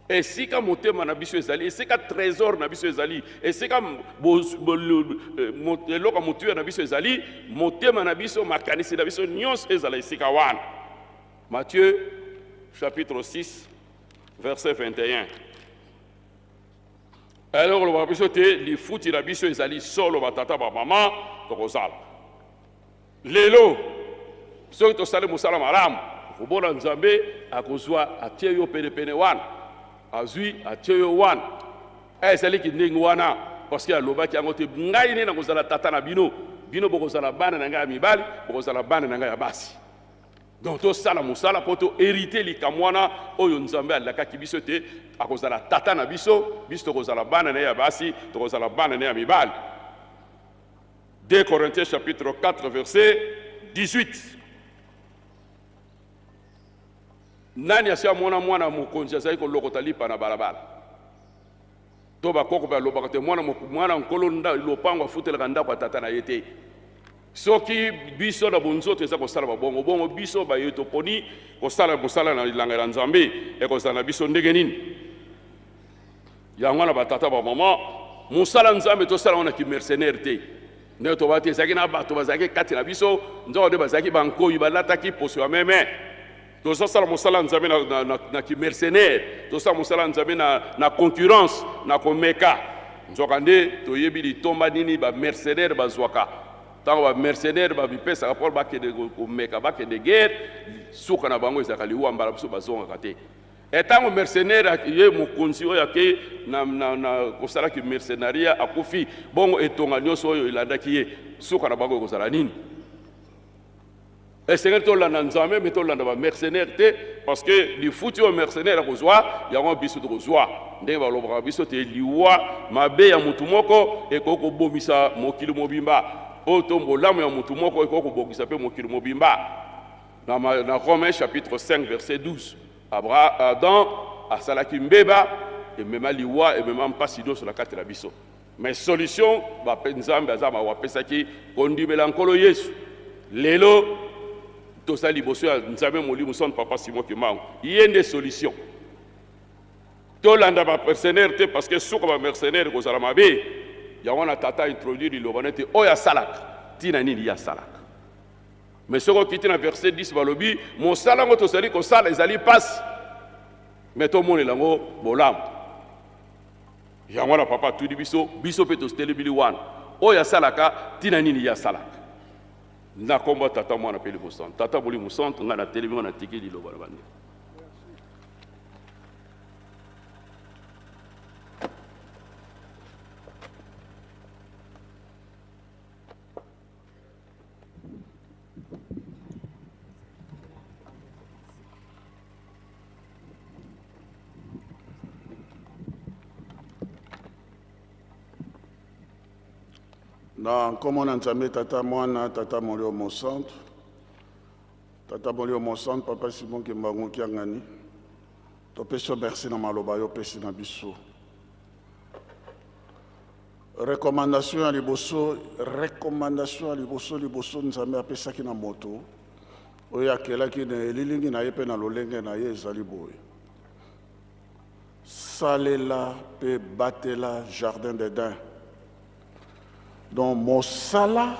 esika motema na biso ezali esika trésor na biso ezali esika eloko motuya na biso ezali motema na biso makanisi na biso nyonso ezala esika wana. Matthieu chapitre 6 verset 21. Alors le biso te lifuti na biso ezali solo batata ba mama tokozala lelo soki tosali mosala malamu kobona nzambe akozwa atie yo penepene wana azwi atie yo wana ezali kindenge wana parce que alobaki yango te ngai nde nakozala tata na bino bino bokozala bana na ngai ya mibali bokozala bana na ngai ya basi donc tosala mosala mpo toherite likambo wana oyo nzambe alakaki biso te akozala tata na biso biso tokozala bana na ye ya basi tokozala bana na ye ya mibali. 2 Corinthiens chapitre 4 verset 18. Nani asia mwana mokonzi azali kolokota lipa na balabala to bakoko balobaka te mwana nkolo lopango afutelaka ndako ya tata na ye te soki biso na bonzoto eza kosala babongo biso baye toponi kosala mosala na ilanga ya nzambe ekozala na biso ndenge nini yango na batata bamama mosala nzambe tosala wana kimercenaire te nde tobati ezalaki na bato bazalaki kati na biso nzoko nde bazalaki bankoyi balataki poso ya meme tosala mosala nzambe na kimercenaire tosala mosala nzambe na concurrence na komeka nzoka nde toyebi litomba nini bamercenaire bazwaka ntango bamercenaire babipesaka mpo bakende komeka bakende guerre suka na bango ezalaka liwambala biso bazongaka te etango mercenaire ye mokonzi oyo ake na kosalaki mercenaria akufi bongo etonga nyonso oyo elandaki ye suka na bango ekozala nini esengeli tolanda nzambe me tolanda bamercenaire te parce que lifuti oyo mercenaire akozwa yango biso tokozwa ndenge balobaka biso te liwa mabe ya motu moko ekoki kobomisa mokili mobimba oyo to mbolamu ya motu moko ekoki kobongisa mpe mokili mobimba na Romains chapitre 5 verset 12. Adam asalaki mbeba emema liwa emema mpasi nyonso na kati na biso mais solution nzambe aza wapesaki kondimela nkolo Yesu lelo tosali liboso ya nzambe molimo son papa Simon Kimangu ye nde solution tolanda bamercenaire te parce que soki bamercenaire kozala mabe yango na tata introduire liloba nete oyo asalaka ntina nini ye asalaka mais soki okiti na verset 10 balobi mosala yango tozali kosala ezali pasi mais tomonela yango bolamu yango na papa atuni biso mpe tositelebili wana oyo asalaka ntina nini ye asalaka na kombo tata mwana mpe libo santu tata molimo santu ngai na telemi ngo na tiki liloba na bande. Na nkombo na nzambe tata mwana tata molio mosantu tata molio mosantu papa Simon Kimbangu kiangani topesi merci na maloba yo pesi na biso recommandation ya liboso nzambe apesaki na moto oyo akelaki na elilingi na ye mpe na lolenge na ye ezali boye salela mpe batela jardin d'Eden. Donc mosala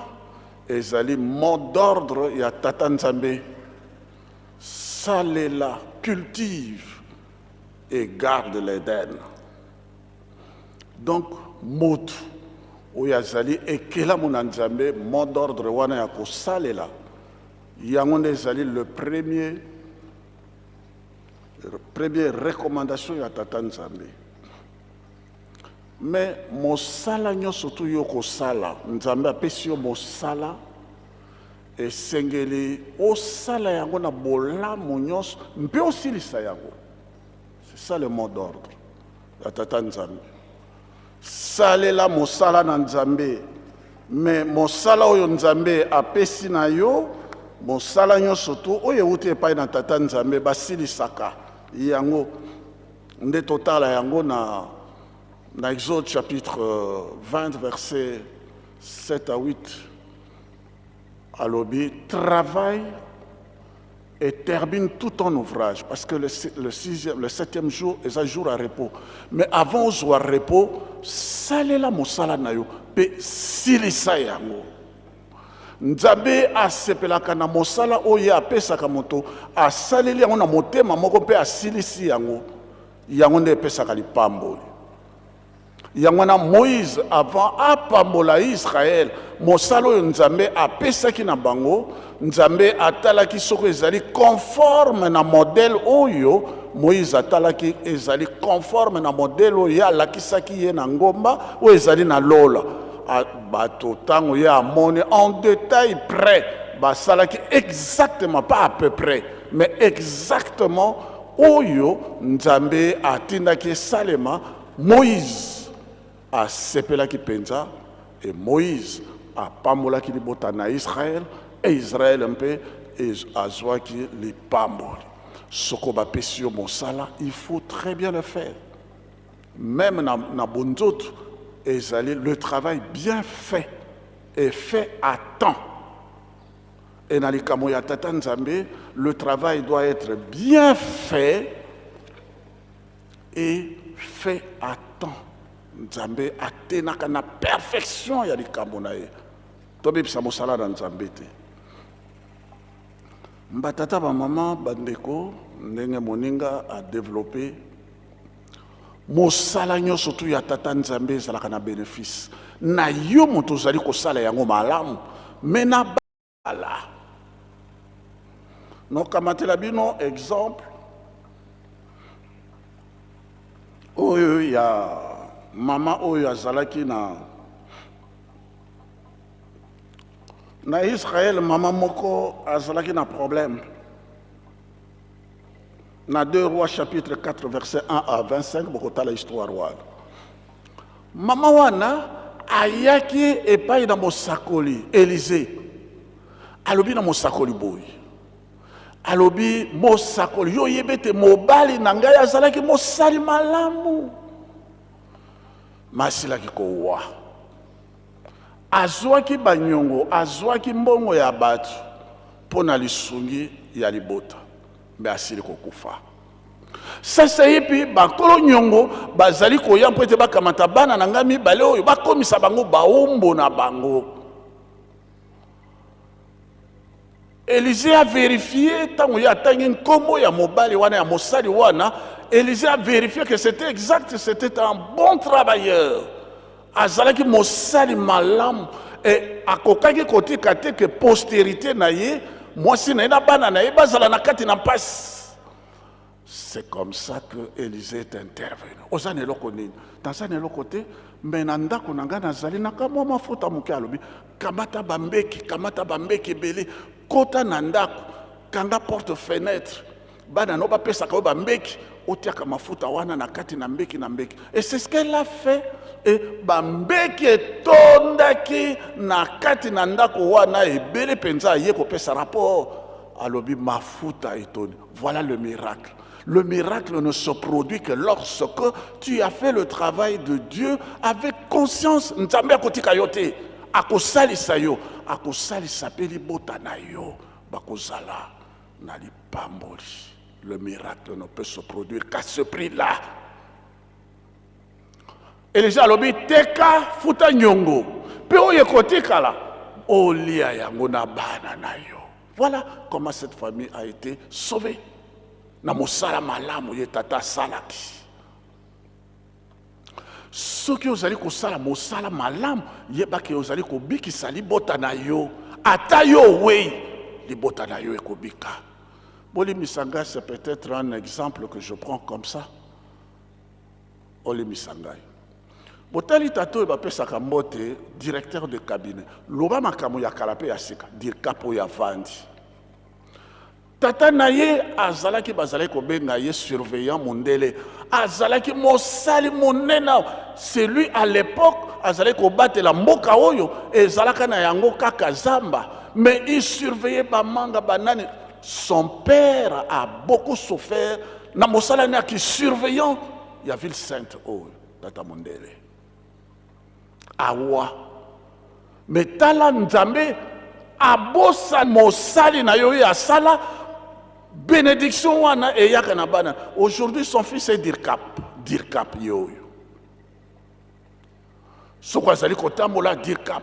ezali mot d'ordre ya tata nzambe salela cultive et garde l'Éden. Donc motu oyo azali ekelamu na nzambe mot d'ordre wana ya kosalela yango nde ezali le premier recommandation ya tata nzambe. Mais mosala nyonso tu yo kosala nzambe apesi yo mosala esengeli osala yango na bolamu nyonso mpe osilisa yango. C'est ça le mot d'ordre ya Tata Nzambe. Salela mosala na Nzambe, mais mosala oyo Nzambe apesi na yo, mosala nyonso tu oyo euti epai na Tata Nzambe basilisaka yango. Nde totala yango na Exode chapitre 20 verset 7 à 8. Alobi, travaille et termine tout ton ouvrage, parce que le 7e jour est un jour à repos. Mais avant au jour à repos, salela mosala na yo, pe silisa yango. Nzambe asepelaka na mosala oyo apesaka moto, asaleli yango na motema moko pe asilisi yango. Yango nde epesaka lipamboli. Yango na Moïse avant apambola Israël, mosala oyo Nzambe apesaki na bango, Nzambe atalaki soko ezali conforme na modèle oyo Moïse atalaki ezali conforme na modèle oyo alakisaki ye na ngomba oyo ezali na lola. Bato tango ya amoni en détail près, basalaki exactement, pas à peu près, mais exactement oyo Nzambe atindaki salema Moïse a sepelaki penza, et Moïse a pambolaki libota na Israël, et Israël un peu azwaki li pamboli. Soko ba pesio mosala, il faut très bien le faire. Même na bonzoto, le travail bien fait et fait à temps. Et dans les Kamoya Tata Nzambe, le travail doit être bien fait et fait à temps. Nzambe atenaka na perfection ya likambo na ye. Tobebisa mosala na Nzambe te. Mbatata ba mama bandeko ndenge moninga a développé mosala nyonso tu ya Tata Nzambe ezalaka na bénéfice. Na yo moto ozali kosala yango malamu, mais na bala. Nokamatela bino exemple oyo ya mama oyo azalaki na Israël, mama moko azalaki na problème. Na 2 Rois chapitre 4 verset 1 à 25 bokotala histoire wana. Mama wana ayaki epai na mosakoli Élisée. Alobi na mosakoli boy. Alobi mosakoli yo yebete mobali na ngai azalaki mosali malamu. Masilaki kowa. Azwaki banyongo, azwaki mbongo ya batu pona lisungi ya libota. Mais asili kokufa. Sasa yipi bakolo nyongo bazali koya mpo ete bakamata bana na ngai mibale oyo bakomisa bango baumbo na bango. Élisée a vérifié tango ya tangi nkombo ya mobali wana ya mosali wana. Élisée a vérifié que c'était exact, c'était un bon travailleur. Azalaki mosali malam et akokaki kotika te que postérité na ye mwasi na ye na bana na ye bazala na kati na mpasi. C'est comme ça que Élisée est intervenu. Oza neloko nini? Tanza neloko te, mais na ndako na ngai nazali na kamwa mafuta moke alobi kamata bambeki ebele kota na ndako kanga porte fenêtre bana no bapesaka yo bambeki otiaka mafuta wana na kati na mbeki na mbeki. Et c'est ce qu'elle a fait. Et bambeki etondaki na kati na ndako wana ebele penza ye kopesa rapport alobi mafuta etoni. Voilà le miracle. Le miracle ne se produit que lorsque tu as fait le travail de Dieu avec conscience. Nzambe akotika yo te, akosalisa yo, akosalisa pe libota na yo, bakozala na lipamboli. Le miracle ne peut se produire qu'à ce prix-là. Élisée alobi teka futa nyongo, pe oye kotika la, olia yango na bana na yo. Voilà comment cette famille a été sauvée. Na mosala malamu ye tata salaki. Soki ozali kosala mosala malamu yebaki ozali kobikisa libota na yo. Ata yo wei libota na yo ekobika. Boli Misanga, c'est peut-être un exemple que je prends comme ça. Oli Misanga. Botali tato ba pesa kambote directeur de cabinet. Loba makamo ya kalape ya sika dir kapo ya vandi. Tata naye azalaki bazalaki ko benga ye surveillant mondele. Azalaki mosali monena, c'est lui à l'époque azalaki ko batela mboka oyo ezalaka na yango kaka zamba, mais il surveillait ba manga banane. Son père a beaucoup souffert na mosala na ki surveillant ya ville sainte oyo tata mondele. Awa mais tala nzambe abosa mosali na yo ya sala bénédiction wana eyaka na bana. Aujourd'hui son fils est dirkap yoyo soko azali kotambola dirkap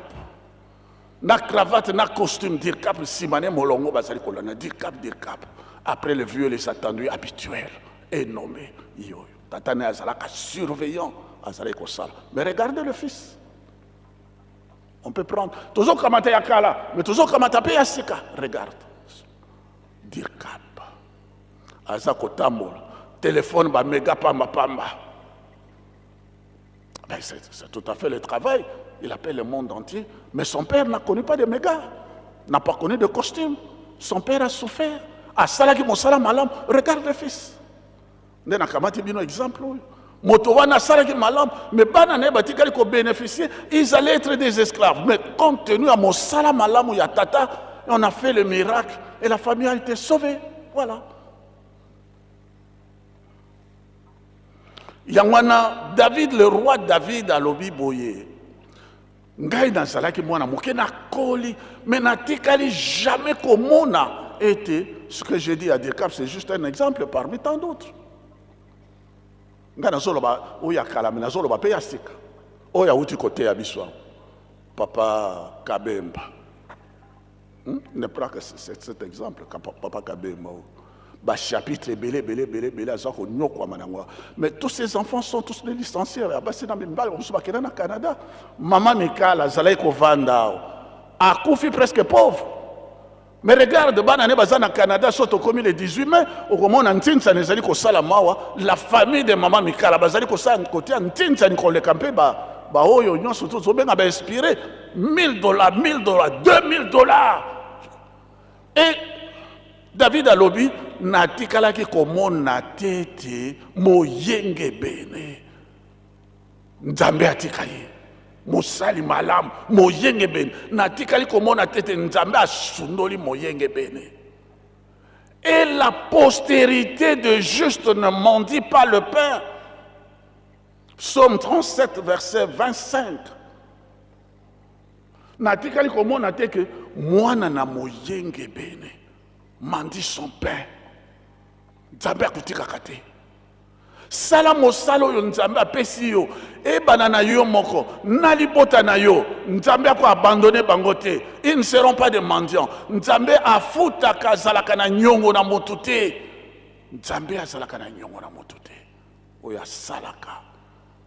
na cravate na costume dirkap simane molongo bazali kolana dirkap. Après le vieux les attendus habituels et nommé yoyo tata na azalaka surveillant azali kosala. Mais regardez le fils. On peut prendre toujours kamata yakala, mais toujours kamata pe yasika. Regarde, dirkap, azako tamol, téléphone ba méga pamba. Ben c'est tout à fait le travail. Il appelle le monde entier, mais son père n'a connu pas de méga, n'a pas connu de costume. Son père a souffert. A salaki mosala malam. Regarde le fils. Ne na kamati bino exemple. Motowana salaki malam, mais bana ne batikali ko bénéficier, ils allaient être des esclaves. Mais compte tenu à mon sala malam ou ya tata, on a fait le miracle et la famille a été sauvée. Voilà. Yangwana David, le roi David a lobi boye. Ngai na salaki mwana moke na koli, mais na tikali jamais comme on a été. Ce que j'ai dit à Dirkap, c'est juste un exemple parmi tant d'autres. Nga nazoloba oya kalame nazoloba pe ya sika oya uti côté ya biswa papa Kabemba ne prend que cet exemple papa Kabemba ba chapitre belé azako nyokwa manangwa. Mais tous ces enfants sont tous des licenciés ya basi na mbali on soba kena na Canada. Maman Mikala zalai ko vanda a kufi presque pauvre. Mais regarde, banane bazana Canada, soto comme le 18 mai, au moment où nezali ko sala mawa, la famille de maman Mikala bazali ko sala côté antinsa ni ko le campé ba oyo nyon surtout zo benga ba inspiré $1000, $2000. Et David alobi na tikala ki komona tete moyenge bene. Nzambe atikaye. Mosali malam moyenge bene na tikali komona tete nzambe asundoli moyenge bene. Et la postérité de juste ne mendie pas le pain. Psaume 37 verset 25. Na tikali komona teke mwana na moyenge bene mandi son pain. Nzambe akutika kate. Sala mosalo yo nzambe apesi yo e banana yo moko nalibota na yo nzambe ako abandonner bango te. Ils ne seront pas des mendiants. Nzambe afutaka zalaka na nyongo na motu te. Nzambe azalaka na nyongo na motu te. Oya salaka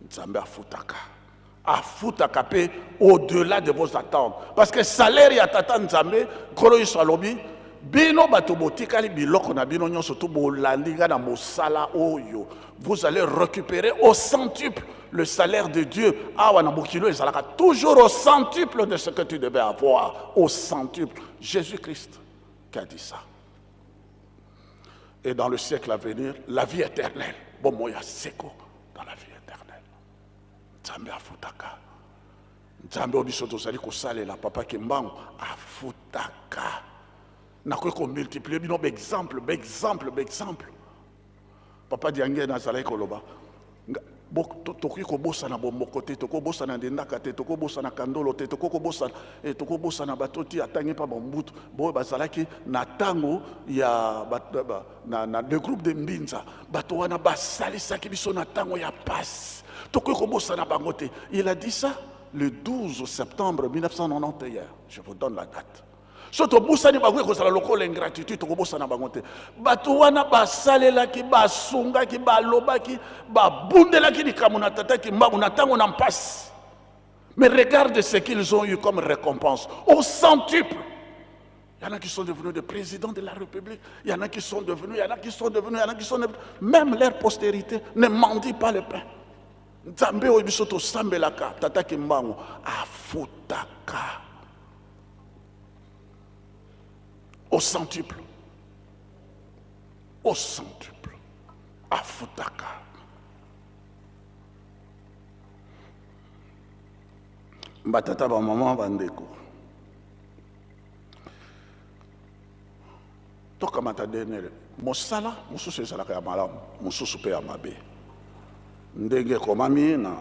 nzambe afutaka pe au-delà de vos attentes. Parce que salaire ya tata nzambe kolo yo salobi bino bato botikali biloko na bino nyonso to bolandinga na mosala oyo. Vous allez récupérer au centuple le salaire de Dieu. Awa na bokilo ezalaka toujours au centuple de ce que tu devais avoir. Au centuple. Jésus-Christ qui a dit ça. Et dans le siècle à venir, la vie éternelle. Bon, moi, seko dans la vie éternelle. Nzambe afutaka. Nzambe obisoto zali ko salela papa Kimbangu afutaka. Na ko multiplier bino exemple. Papa Diangue na zalai koloba. Tokoki kobosa na bomoko te, toko bosa na ndendaka te, toko bosa na kandolo te, toko bosa na batoti atangi pa bombutu. Bo bazalaki na tango ya na le groupe de Mbinza. Bato wana basalisaki biso na tango ya passe. Tokoki kobosa na bango te. Il a dit ça le 12 septembre 1991. Je vous donne la date. Soto busani bagwe ko sala lokole ingratitude to bosana bangote batu wana basalelaki basungaki balobaki babundelaki likamuna tataki mbangu na tango na mpasi. Mais regarde ce qu'ils ont eu comme récompense au centuple. Il y en a qui sont devenus des présidents de la République, il y en a qui sont devenus, même leur postérité ne mendie pas le pain. Nzambe oyo biso tosambelaka tata kimbangu afutaka au centuple afutaka. Batata ba maman bandeko toka matadenere mosala mususu ezalaka ya malamu mususu pe ya mabe ndenge komami na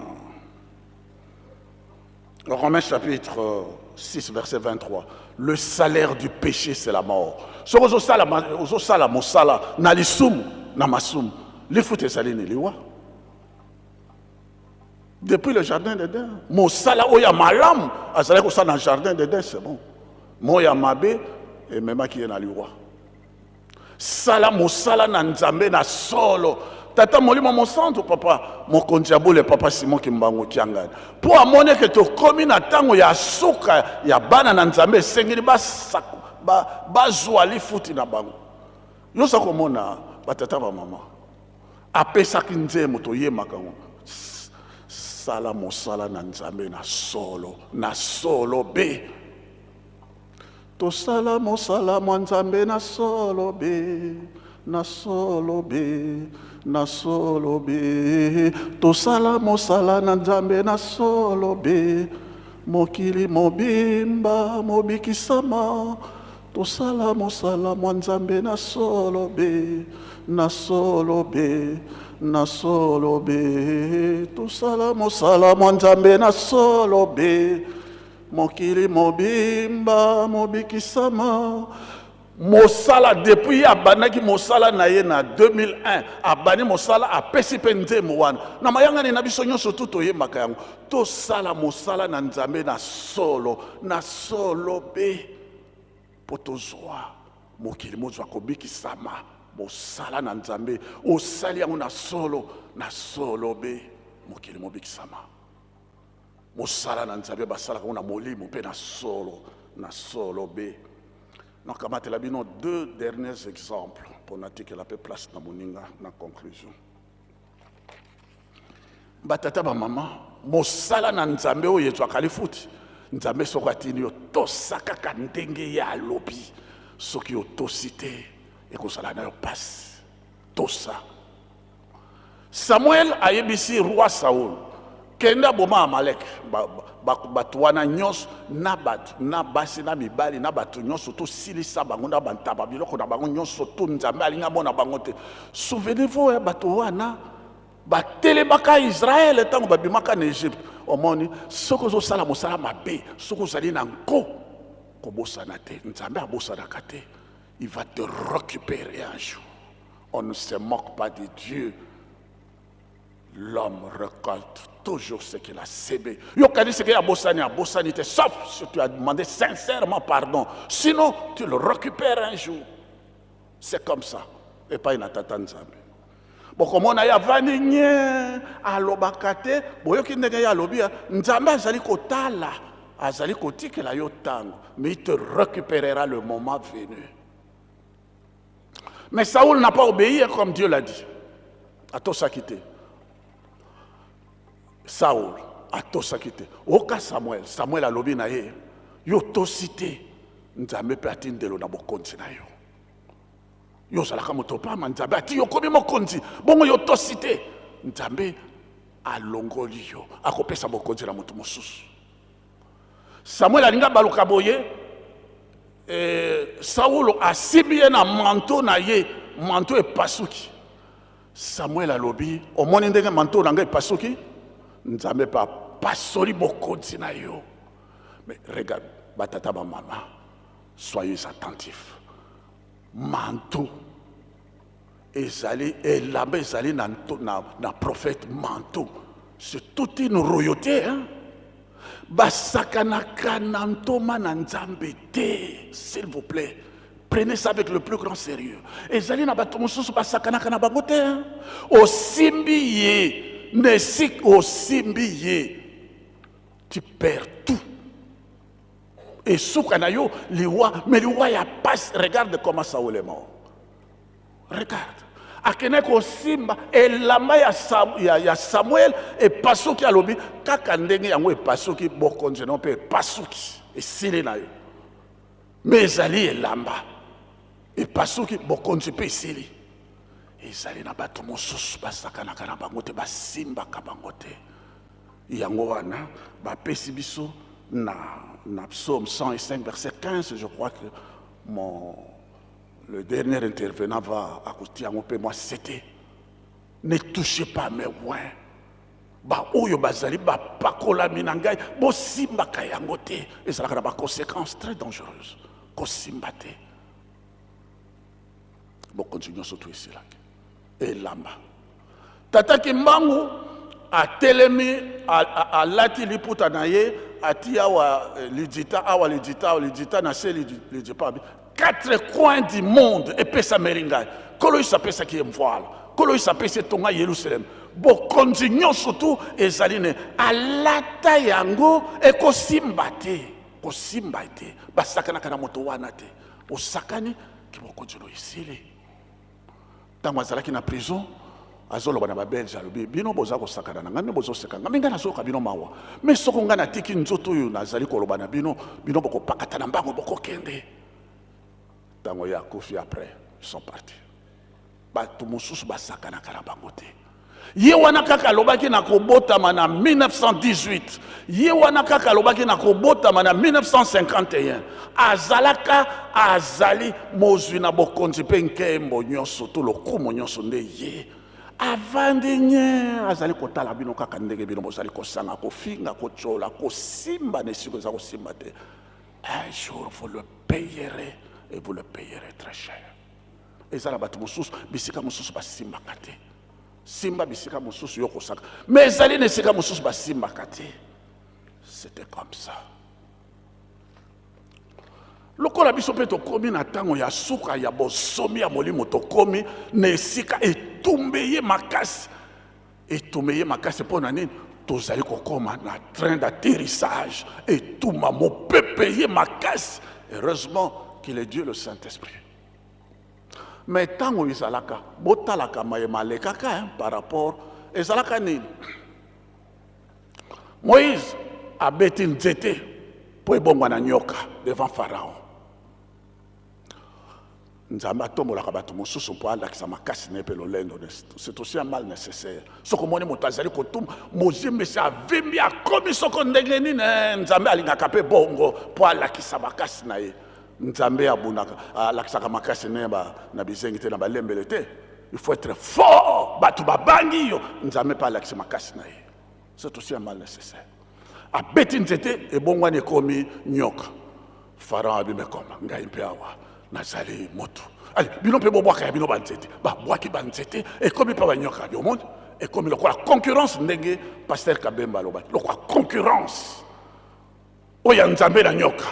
Romains chapitre 6 verset 23. Le salaire du péché c'est la mort. So ozosala mosala na lisumu na masumu lifuta ezali ni liwa. Depuis le jardin d'Éden, mosala oya malamu azali kosala na jardin d'Éden c'est bon. Moya mabe et même qui est na liwa. Sala mosala na nzambe na solo. Tata molimo mosantu papa mokonzi ya bole papa Simon Kimbangu Kiangani. Po amone ke to komi na tango ya suka ya bana na nzambe sengeli bazwa lifuti na bango. Yosa komona batata ba mama. Apesa kinzemo to yemaka ngo. Sala mosala na nzambe na solo be. To sala mosala mwa nzambe na solo be. Na solo be tosala mosala na nzambe na solo be mokili mobimba mobikisama tosala mosala mwa nzambe na solo be tosala mosala mwa nzambe na solo be mokili mobimba mobikisama. Mosala depuis abanaki mosala na ye na 2001 abani mosala apesi pe nzemo wana na mayanga ni na biso nyonso tu toyembaka yango tosala mosala na nzambe na solo be po tozwa mokili mozwa kobikisama mosala na nzambe osali yango na solo be mokili mobikisama mosala na nzambe basalaka ngo na molimo pe na solo be. Donc, je vais vous deux derniers exemples pour que la place dans moninga na conclusion. Batata ba mama, mosala na nzambe o yezwa kalifuti. Nzambe sokatini yo tosaka ka ndenge ya lobi. Soki yo tosite e kosala na yo passe. Tosa. Samuel ayebisi roi Saul. Kenda boma Amalek batu wana nyonso na batu na basi na mibali na batu nyonso to silisa bango na bantaba biloko na bango nyonso to nzambe alinga mona bango te. Souvenez-vous ya batu wana batelemaka Israël tango babimaka na Egypte omoni soko ozosala mosala mabe soko ozali na nko kobosana te nzambe abosanaka te. Il va te récupérer un jour. On ne se moque pas de Dieu. L'homme récolte toujours ce qu'il a sémé. Yokadi ce qu'il a bossani, sauf si tu as demandé sincèrement pardon. Sinon, tu le récupères un jour. C'est comme ça. Et pas une atata nzambe. Bon, comme on a ya vanigné, alobakate, boyoki ndenge ya lobia, nzambe azali kotala, azali kotike la yotango, mais il te récupérera le moment venu. Mais Saoul n'a pas obéi comme Dieu l'a dit. A tout ça quitté. Saoul a tout ça quitté. Oka Samuel a lobby na ye. Yo to cité. Nzambe pe atindelo na bokonzi na yo. Yo salaka motopa nzambe ati yo komi mokonzi. Bongo yo to cité. Nzambe alongoli yo. Akopesa bokonzi na moto mosusu. Samuel alinga baluka boye. Saoul a sibie na manteau na ye. Manteau e pasuki. Samuel a lobby. Au moins ndenge manteau na ngai pasuki. Nzambe pa pasoli bokonzi na yo. Mais regarde, batata ba mama, soyez attentifs. Manteau ezali elambe ezali na prophète manteau. C'est toute une royauté, hein. Basakanaka nantoma na nzambe te, s'il vous plaît. Prenez ça avec le plus grand sérieux. Ezali na bato mosusu basakanaka na bango te, hein. Osimbiye Nesik osimbiye, tu perds tout. Et soukanayo, liwa, mais liwa ya passe. Regarde comment Saoul est mort. Regarde. akene kosimba elamba ya Samuel epasuki alobi kaka ndenge yango epasuki bokonzi no pe epasuki esili na yo mais ezali elamba epasuki bokonzi pe esili ezali na bato mosusu basakanaka na bango te basimbaka bango te yango wana bapesi biso na psaume 105 verset 15 je crois que le dernier intervenant va accoster en peu moi c'était ne touchez pas mes oins ba oyo bazali ba pakola minangai bo simba kayango te et ça a des conséquences très dangereuses ko simba te bo continuons surtout ici là et lamba tata kimbangu a telemi a lati liputa na ye atia wa lidita na se lidita 4 coins du monde et pesa meringa kolo isape sa ki voile kolo isape se tonga Yerusalem bo continuons surtout ezaline alata yango e ko simbate basakana kana moto wana te osakani ki bo continuo isili tango azalaki na prison azoloba na babelge alobi bino boza kosakana na ngambi bozo sekanga minga nazoka bino mawa mais soko nga na tiki nzoto oyo nazali koloba na bino boko pakata na mbango boko kende tango ya kofi après ils sont partis bato mosusu basakana kana bango te ye wana kaka alobaki na kobotama na 1918 ye wana kaka alobaki na kobotama na 1951 azali mozwi na bokonzi mpe nkembo nyonso to lokumu nyonso nde ye avandi nye azali kotala bino kaka ndenge bino bozali kosanga kofinga kochola kosimba ne siko za kosimba te un jour vous le payerez et vous le payerez très cher ezala bato mosusu bisika mosusu basimbaka te simba bisika mosusu yoko saka mais ezali ne sika mosusu basimbaka te c'était comme ça lokola biso pe tokomi na tango ya suka ya bosomi ya molimo tokomi na esika etumbeye makasi mpona nini tozali kokoma na train d'atterrissage etuma mopepeye makasi heureusement qu'il est Dieu le Saint-Esprit mais tango ezalaka botalaka mayema alekaka par rapport ezalaka nini Moïse abeti nzete po ebongwa na nyoka devant Pharaon nzamba tombolaka bato mosusu po alakisa makasi na epe lolendo c'est aussi un mal nécessaire soko moni moto azali kotumba mozimbe se avimbi akomi soko ndenge nini nzambe alingaka mpe bongo po alakisa makasi na ye nzambe abunaka alakisaka makasi na bizengi te na balembele te il faut être fort bato babangi yo nzambe mpe alakisa makasi na ye c'est aussi un mal nécessaire abeti nzete ebongwani ekomi nyoka Pharaon abimekoma ngai mpe awa nazali moto allez bino mpe bobwaka ya bino banzete babwaki banzete ekomi mpe banyoka biomoni ekomi lokola concurrence ndenge Pasteur Kabemba alobaki lokola concurrence oyo nzambe na nyoka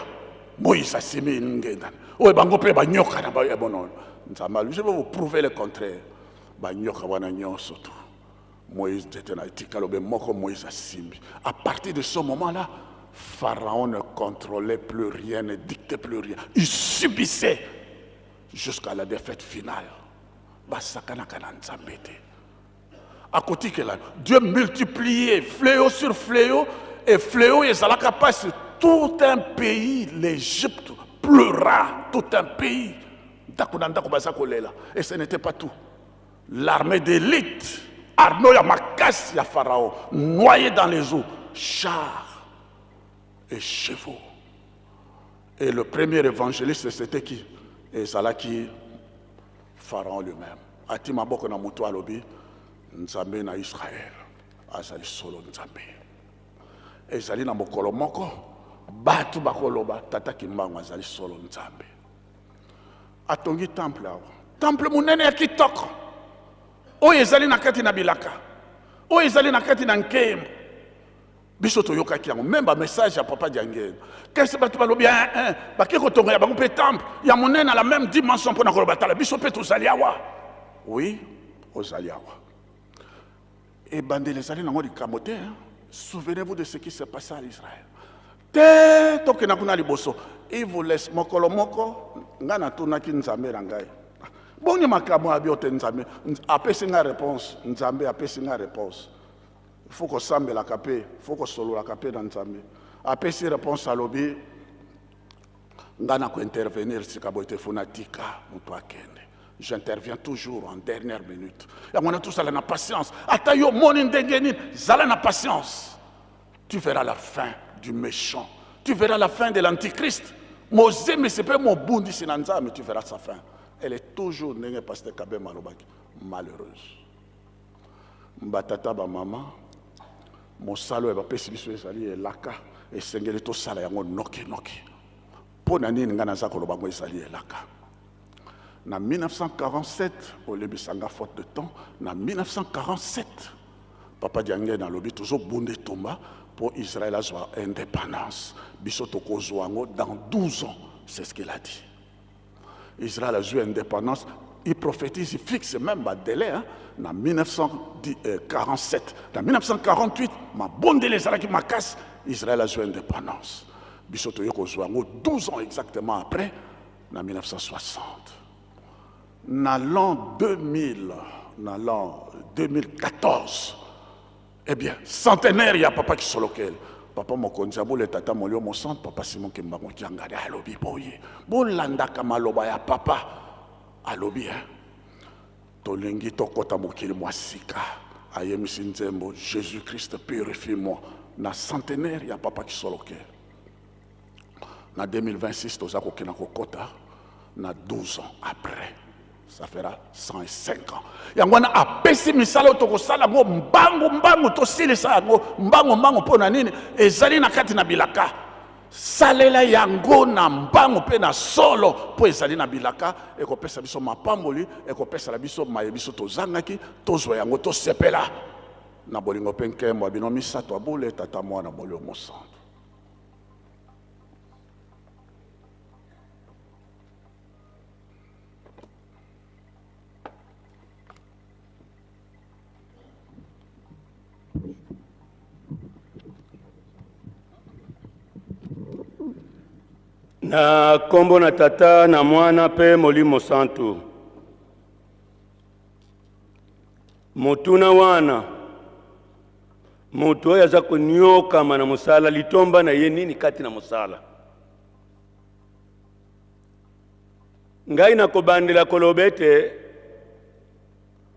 Moïse asimi ngendani oyo bango mpe banyoka na babono nzambe je vais vous prouver le contraire banyoka wana nyonso tu Moïse était na etika lobe moko Moïse asimbi à partir de ce moment là Pharaon ne contrôlait plus rien, ne dictait plus rien. Il subissait jusqu'à la défaite finale. À côté que là, Dieu multipliait fléau sur fléau, et fléau et Zalaka passe tout un pays, l'Égypte pleura, tout un pays. Et ce n'était pas tout. L'armée d'élite, Arnaud Yamakas, ya Pharaon, noyé dans les eaux, chars et chevaux. Et le premier évangéliste, c'était qui? Et Zalaki, Pharaon lui-même. Atima boko na mutu alobi, Nzambe na Israël. Azali solo Nzambe. Et Zali na mokolo moko, batu bakoloba, tata kimbango azali solo Nzambe. Atongi temple awa. Temple munene ya kitoko. Oyo ezali na kati na bilaka. Oyo ezali na kati na nkembo. Biso toyoka ki yango même message ya papa Diangene. Qu'est-ce que tu balobi un baki ko tonga ya bango pe temple ya monene à la même dimension pour na ko batala biso pe tozali awa. Oui, ozali awa. Et bandele zali nango likamote. Souvenez-vous de ce qui s'est passé à Israël. Te tokena kuna liboso. Il vous laisse mokolo moko ngana tuna ki Nzambe na ngai. Bon, il m'a dit Nzambe. Après, c'est une réponse. Nzambe, après, c'est une réponse. Il faut qu'on sambe la capé. Il faut qu'on solo la capé dans Nzambe. Après, c'est réponse à l'obé. Ngana ko intervenir si kaboite fonatika muto akende. J'interviens toujours en dernière minute. Et on a tous la patience. Atayo moni ndengeni, zala na patience. Tu verras la fin du méchant. Tu verras la fin de l'antichrist. Mosé mais c'est pas mon bundi sinanza mais tu verras sa fin. Elle est toujours ndenge pasteur Kabé Malobaki malheureuse. Mbatata ba maman mosalo e ba pesi biso ezali elaka esengeli to sala yango noki noki. Na 1947, au Lebisanga faute de temps, en 1947, Papa Diangé dans lobby toujours bondé tomba pour Israël à son indépendance. Bisotoko Zouango dans 12 ans, c'est ce qu'il a dit. Israël a joué indépendance, il prophétise, il fixe même un délai. En 1947, en 1948, ma bondé les Arabes qui m'a casse, Israël a joué indépendance. Bisoto Yoko Zouango, 12 ans exactement après, en 1960. Dans l'an 2000, dans l'an 2014, eh bien, centenaire, il y a papa qui sont local. Papa Mokondiabo, le tata Molio Monsante, papa Simon Kimbango Tiangade, à l'obi, boye. Bon landa kamaloba ya papa, à l'obi, hein. Tolengi tokota mokili mwasika, ayemi sinzembo, Jésus-Christ purifie-moi. Dans centenaire, il y a papa qui sont local. En 2026, nous avons 12 ans après. Ça fera 105 ans. Il y a un pessimisalo to sala go mbangu to silisa go mbangu pona nini ezali na kati na bilaka. Salela yango na mbangu pe na solo po ezali na bilaka e ko pesa biso mapamboli e ko pesa la biso mayebiso to zangaki to zo yango to sepela. Na bolingo penke mo bino misato abole tata mwana bolio mosando. Na kombo na tata na mwana pe molimo santu. Motuna wana. Moto ya za kunyoka mana musala litomba na ye nini kati na musala. Ngai na kobandela kolobete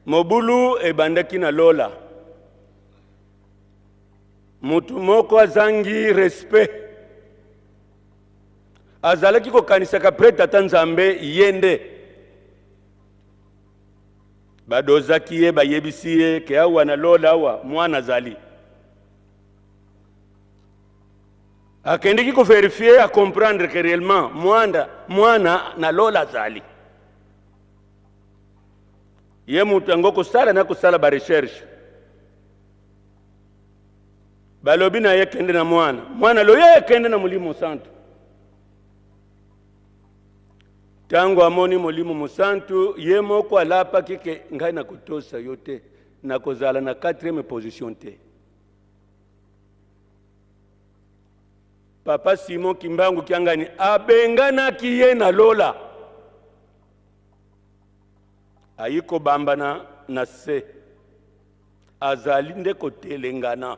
mobulu e bandaki na lola. Mutu moko azangi respect. Azalaki ko kanisaka preta Nzambe yende. Badozaki ye bayebisi ye ke awa na lola awa mwana zali. Akendeki ko vérifier à comprendre que réellement mwana na lola zali. Ye mutu ngo ko sala na ko sala ba recherche. Balobi na ye kende na mwana lo ye kende na mulimo santu. Tango amoni molimo musantu ye moko alapa kike ngai na kutosa yote na kozala na 4e position te. Papa Simon Kimbangu Kiangani abengana kiye na lola. Ayiko bambana na se. Azali nde kotelengana.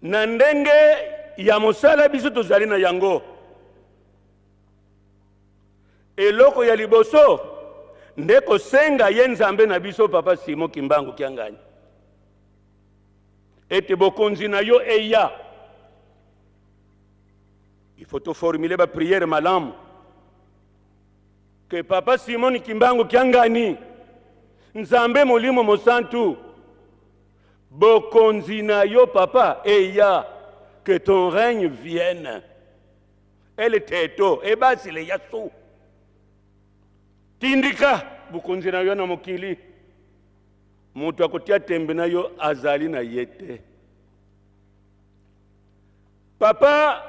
Na ndenge ya mosala biso tozali na yango. Eloko ya liboso ndeko senga ye Nzambe na biso Papa Simon Kimbangu Kiangani. Ete bokonzi na yo eya. Il faut te formuler ba prière malamu. Que Papa Simon Kimbangu Kiangani Nzambe molimo mosantu bokonzi na yo papa eya, que ton règne vienne. Elle était to e basi le yasu. Tindika bukonzi na yo na mokili. Mutu akotia tembe na yo azali na yete. Papa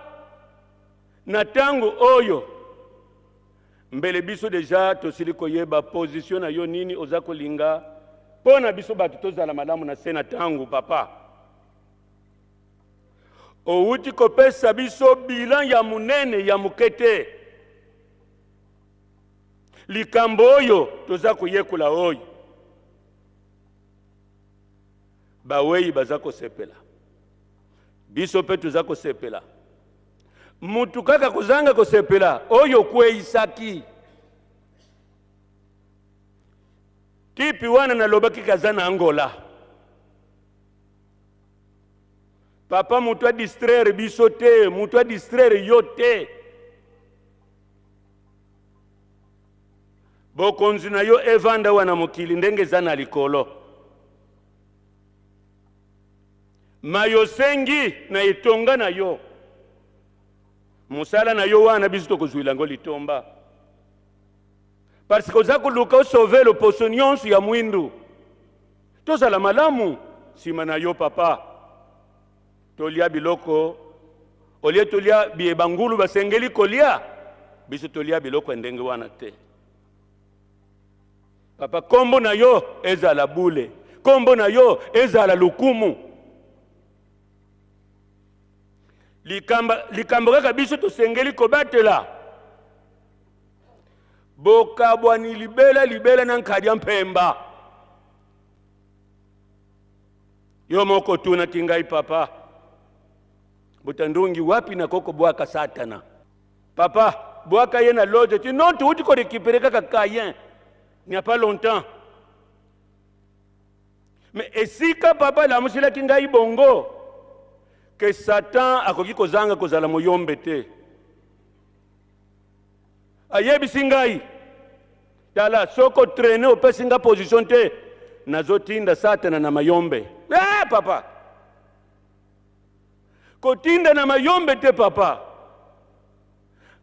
na tango oyo mbele biso deja tosili koyeba position na yo nini ozako linga pona biso batu tozala malamu na sena tango papa. Outi kopesa biso bilan ya munene ya mukete. likambo oyo toza kuyekula oyo baweyi baza kosepela biso pe toza kosepela mutu kaka kuzanga kosepela oyo kweyisaki tipi wana nalobaki kaza na Angola papa mutu a distraire biso te mutu a distraire yo te bokonzi na yo evanda wana mokili ndenge eza na likolo mayosengi na etonga na yo musala na yo wana biso tokozwila ngo litomba parce que oza koluka osauve loposo nyonso ya mwindu tozala malamu nsima na yo papa tolia biloko olie tolia biyebangulu basengeli kolia biso tolia biloko ndenge wana te papa kombo na yo ezala bule kombo na yo ezala lukumu likambo kaka biso tosengeli kobatela bokabwani libela na nkadya mpemba yo moko tuna tingai papa butandungi wapi na koko bwaka satana papa bwaka ye na loje ti non tuuti ko récupérer kaka kayen il n'y a pas longtemps mais esika papa la musila kingai bongo que Satan akoki kozanga kozala moyombe te ayebisi ngai tala soko traîner opesi nga position te nazotinda Satana na mayombe papa kotinda na mayombe te papa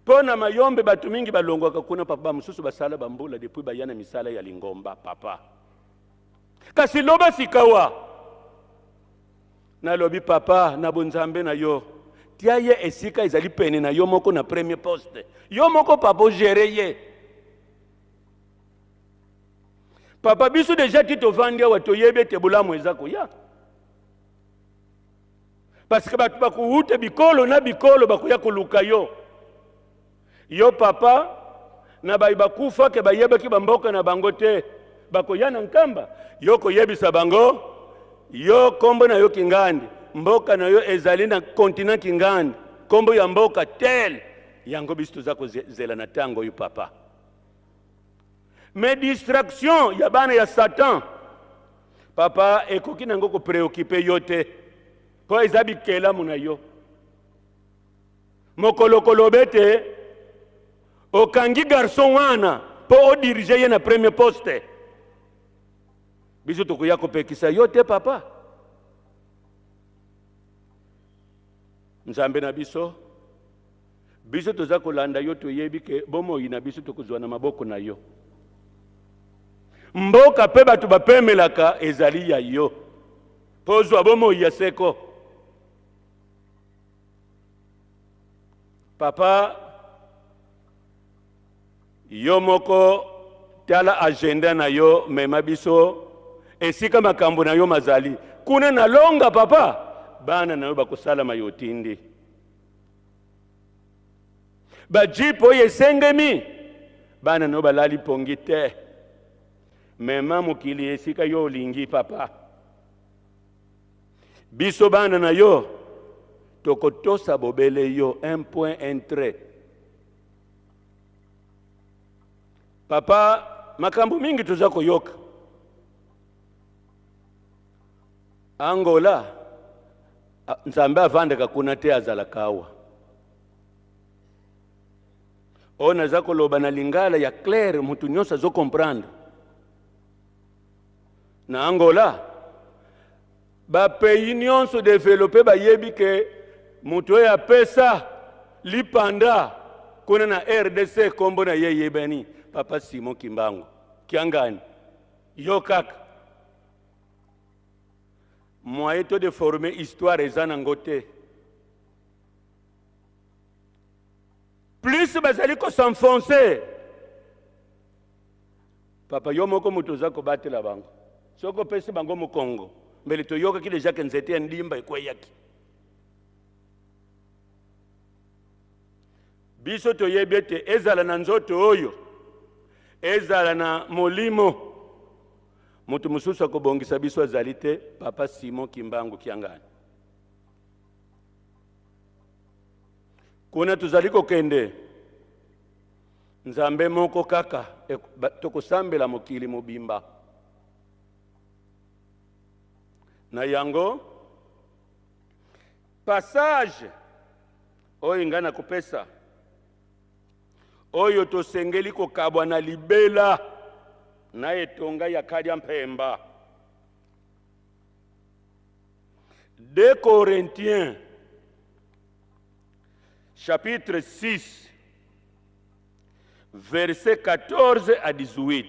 po na mayombe batu mingi balongwaka kuna papa mususu basala bambula depuis bayana misala ya lingomba papa kasi loba sikawa nalobi papa na bonzambe na yo tia ye esika ezali pene na yo moko na premier poste yo moko papa gérer ye papa biso déjà tito vandia wato yebe te bulamu ezako ya parce que batu bakuute bikolo na bikolo bakuya kuluka yo papa na bakufa ke bayebaki bamboka na bango te bakoya na nkamba yo koyebisa bango yo kombo na yo kingandi mboka na yo ezali na continent kingandi kombo ya mboka tel yango biso toza kozela na tango yo papa mais distraction ya bana ya Satan papa ekoki nango ko préoccuper yo te po eza bikelamu na yo mokolokolo bete okangi garçon wana po odirige ye na premier poste biso tokoya kopekisa yo te papa nzambe na biso toza kolanda yo toyebi ke bomoi na biso tokozwa na maboko na yo mboka pe batu bapemelaka ezali ya yo pozwa bomoi ya seko papa yo moko tala agenda na yo mema biso esika makambo na yo mazali kuna na longa papa bana na yo bakosala mayotindi bajipo yesengemi bana na yo balali pongi te mema mokili esika yo olingi papa biso bana na yo tokotosa bobele yo un point un trait papa makambo mingi toza koyoka Angola nzambe avandaka kuna te azala kawa ona za koloba na lingala ya clair mutu nyonso azo comprendre na Angola ba pays nyonso développé bayebi ke mutu oyo apesa lipanda kuna na RDC kombo na ye yebani papa Simon Kimbangu kiangani yo kaka moyen to de former histoire eza nango te plus bazali kosenfonce papa yo moko mutu oza kobatela bango soko opesi bango mokongo mbele toyokaki deja ke nzete ya ndimba ekweyaki biso toyebi ete ezala na nzoto oyo ezala na molimo mutu mususu akobongisa biso azali te papa Simon Kimbangu Kiangani. Kuna tuzali kokende nzambe moko kaka tokosambela mokili mobimba na yango passage oyo nga na kopesa oyo tosengeli kokabwa na libela na etonga ya Kadia Mpemba. 2 Corinthiens chapitre 6 verset 14 à 18.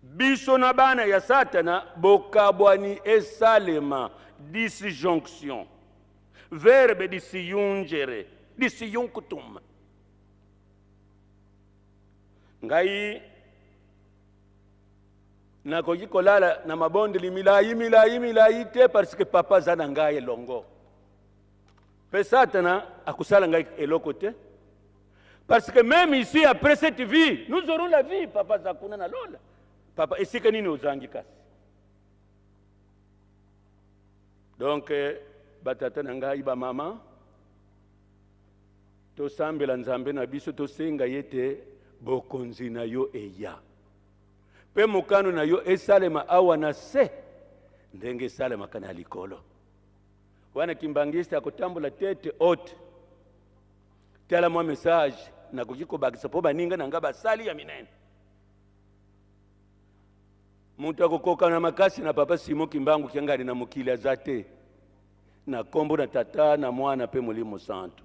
Biso na bana ya Satana bokabwani esalema disjonction. Verbe disiyungere, disiyunkutuma. Ngai nakoki kolala na mabondeli milayi te parce que papa zana ngai longo. Pe Satana akusala ngai eloko te. Parce que même ici, après cette vie, nous aurons la vie, papa zakuna na lola. Papa, ici que nous ozangi kasi. Donc, batata na ngai ba mama, to sambela nzambe na biso to senga yete bokonzi na yo eya. Pe mokano na yo esalema awa na se, ndenge salema kana likolo. Wana kimbangista akotambula tete haute. Tela moi message na kujiko bakisa po baninga nanga basali ya minene. Muntu akokoka na makasi na papa Simon Kimbangu Kiangani na mukili azate na kombo na tata na mwana pe mulimo santo.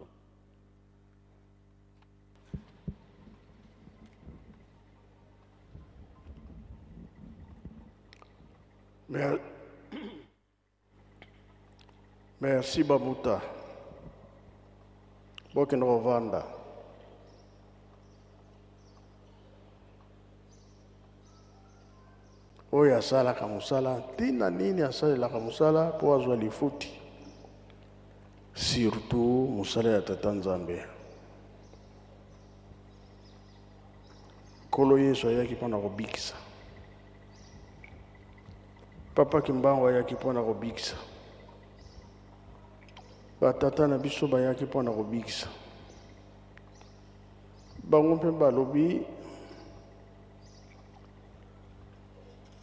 Merci Bamuta. Boken Rovanda. Oyo asala kamusala tina nini asala kamusala po azwa lifuti. Surtout musala ya tata Nzambe. Kolo Yesu ayaki pona kobikisa. Papa Kimbangu ayaki pona kobikisa. Batata na biso bayaki pona kobikisa. Bango mpe balobi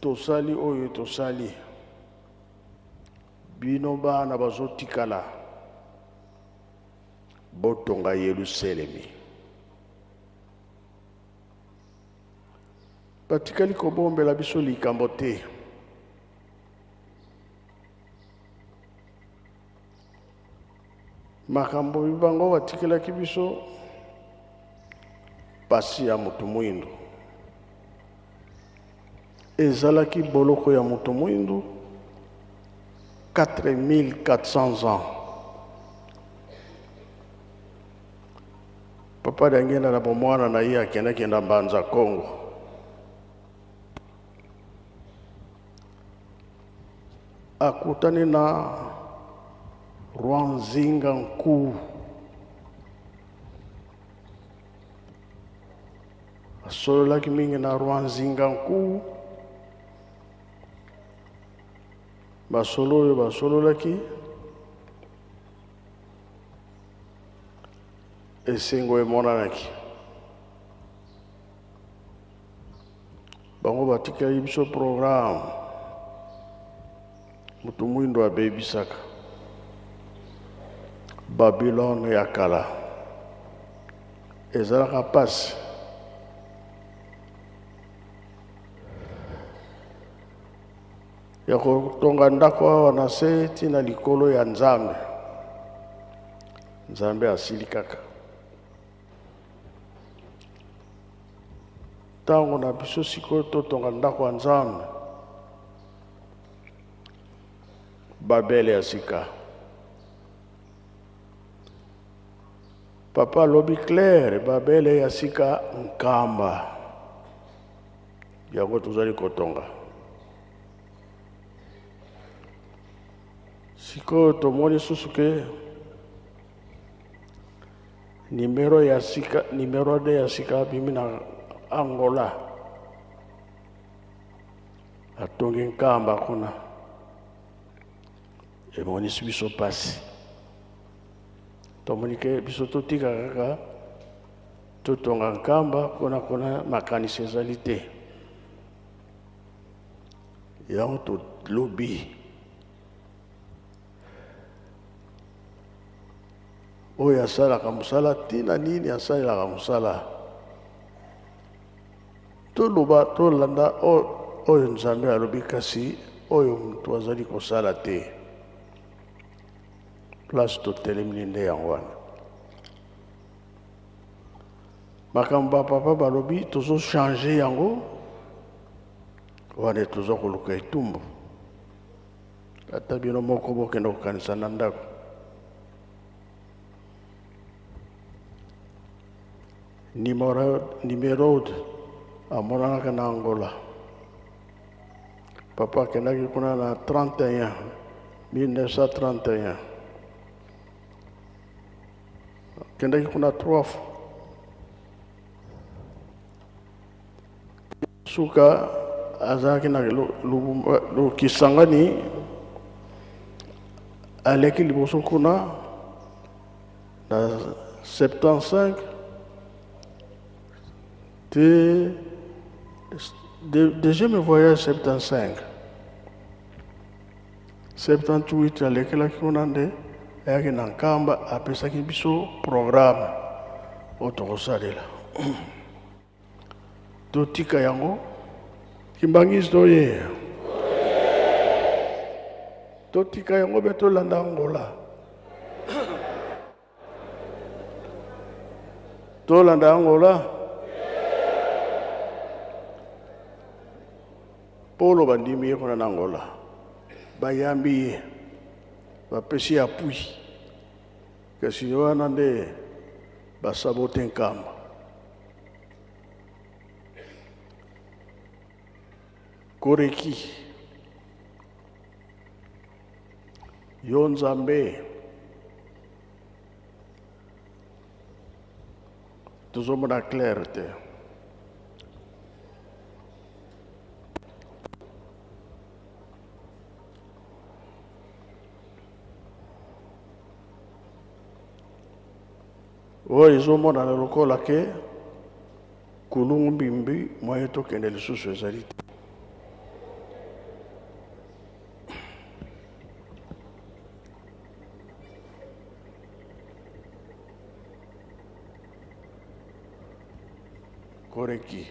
tosali oyo tosali. Bino bana bazotikala botonga Yerusalemi. Batikali kobombela biso likambo te. Makambo bibango batikelaki biso pasi ya mutu mwindu. Ezalaki boloko ya mutu mwindu 4400 ans. Papa dangenda na bomwana na ye akendaki na Mbanza Kongo. Akutani na Rwanzinga Nkuu. Asololaki mingi na Rwanzinga Nkuu. Basolo oyo basololaki esengo emonanaki. Bango batikali biso programme. Mutu mwindo abebisaka. Babylone ya kala. Ezalaka pasi. Ya kotonga ndako awa na se tina likolo ya Nzambe. Nzambe asili kaka. Tango na biso sikoyo totonga ndako ya Nzambe. Babele ya sika. Papa lobi clair Babele ya sika nkamba. Yango tuzali kotonga. Siko tomoni susuke Numéro de Yasika Bimina Angola. Atongin Kamba Kuna. Et mon esprit se passe. Tomonike bisoto tika kaka. Totonga Kamba kuna makanisi ezalité. Yango to lobby. Oyo asalaka mosala tina nini asalelaka mosala toloba tolanda oyo nzambe alobi kasi oyo moto azali kosala te place totelemini nde yango wana makambo ya papa balobi tozochange yango wana tozokoluka etumbu ata bino moko bokende kokanisa na ndako numéro amonanaka na Angola. Papa kendaki kuna na 1931. Kendaki kuna 3 fois. Suka azaki na lo kisangani aleki liboso kuna na 75 deuxième voyage 75 78 alekelaki kuna nde ayaki na nkamba apesaki biso programme oyo tokosalela totika yango kimbangisi toye totika yango mpe tolanda Angola tolanda Angola Polo bandimi ye kuna na Angola bayambi ye bapesi appui kasi wana nde basabote nkamba koreki yo Nzambe tozomona clair te oyo ezomonana lokola ke kulungu mbimbi moye tokende lisusu ezali te koreki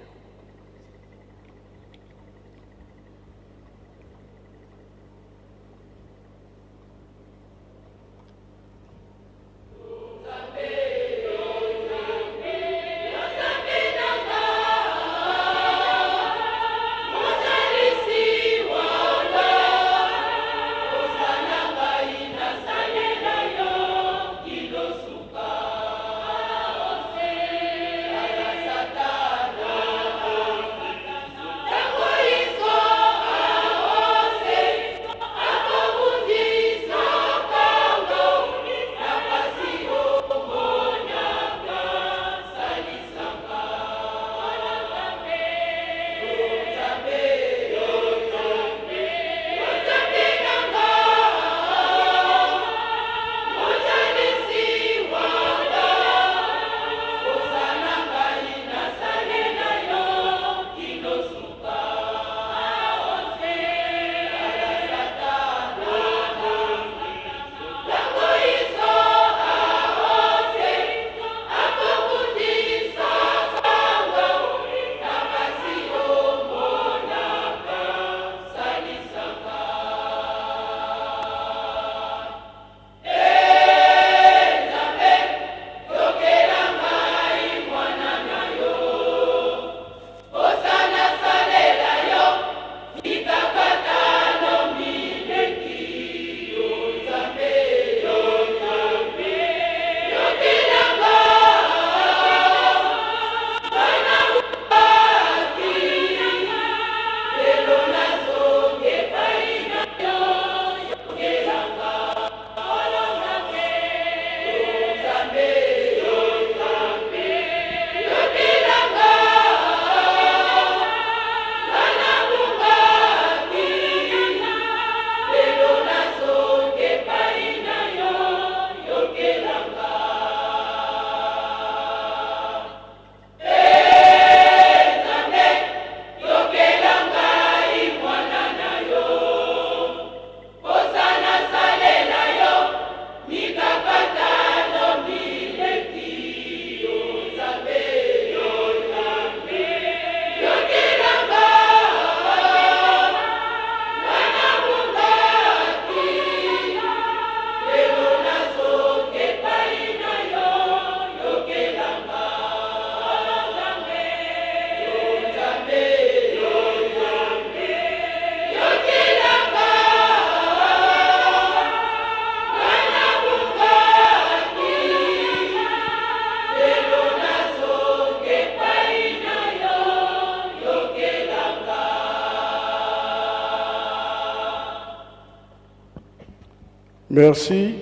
Merci.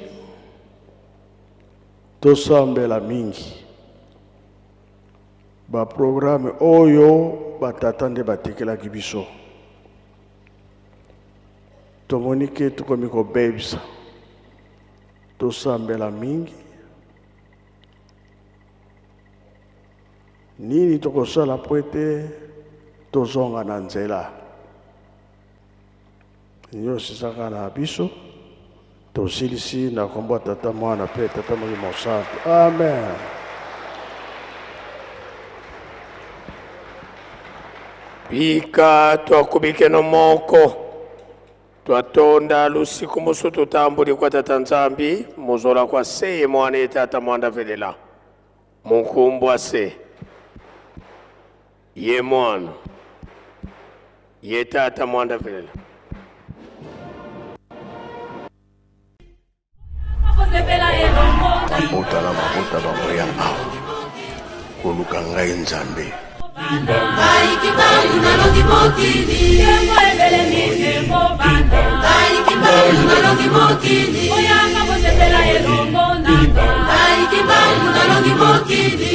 Tosambela mingi. Ba programme oyo batatande batekela kibiso. Tomonike tukomiko babes. Tosambela mingi. Nini tokosala poete tozonga na nzela. Nyo sisaka na biso. Tosilisi na kombo tata mwana pe tata Molimo Santo. Amen. Bika twakubike no moko. Twatonda lusiku musu tutambuli kwa tata Nzambi. Muzola kwa seye mwane tata mwanda velela. Munkumbwa se. Ye mwana. Ye tata mwanda velela. Mafuta na mafuta bamoya awa. Koluka ngai Nzambe. Kibangu na longi mokili Kibangu na longi mokili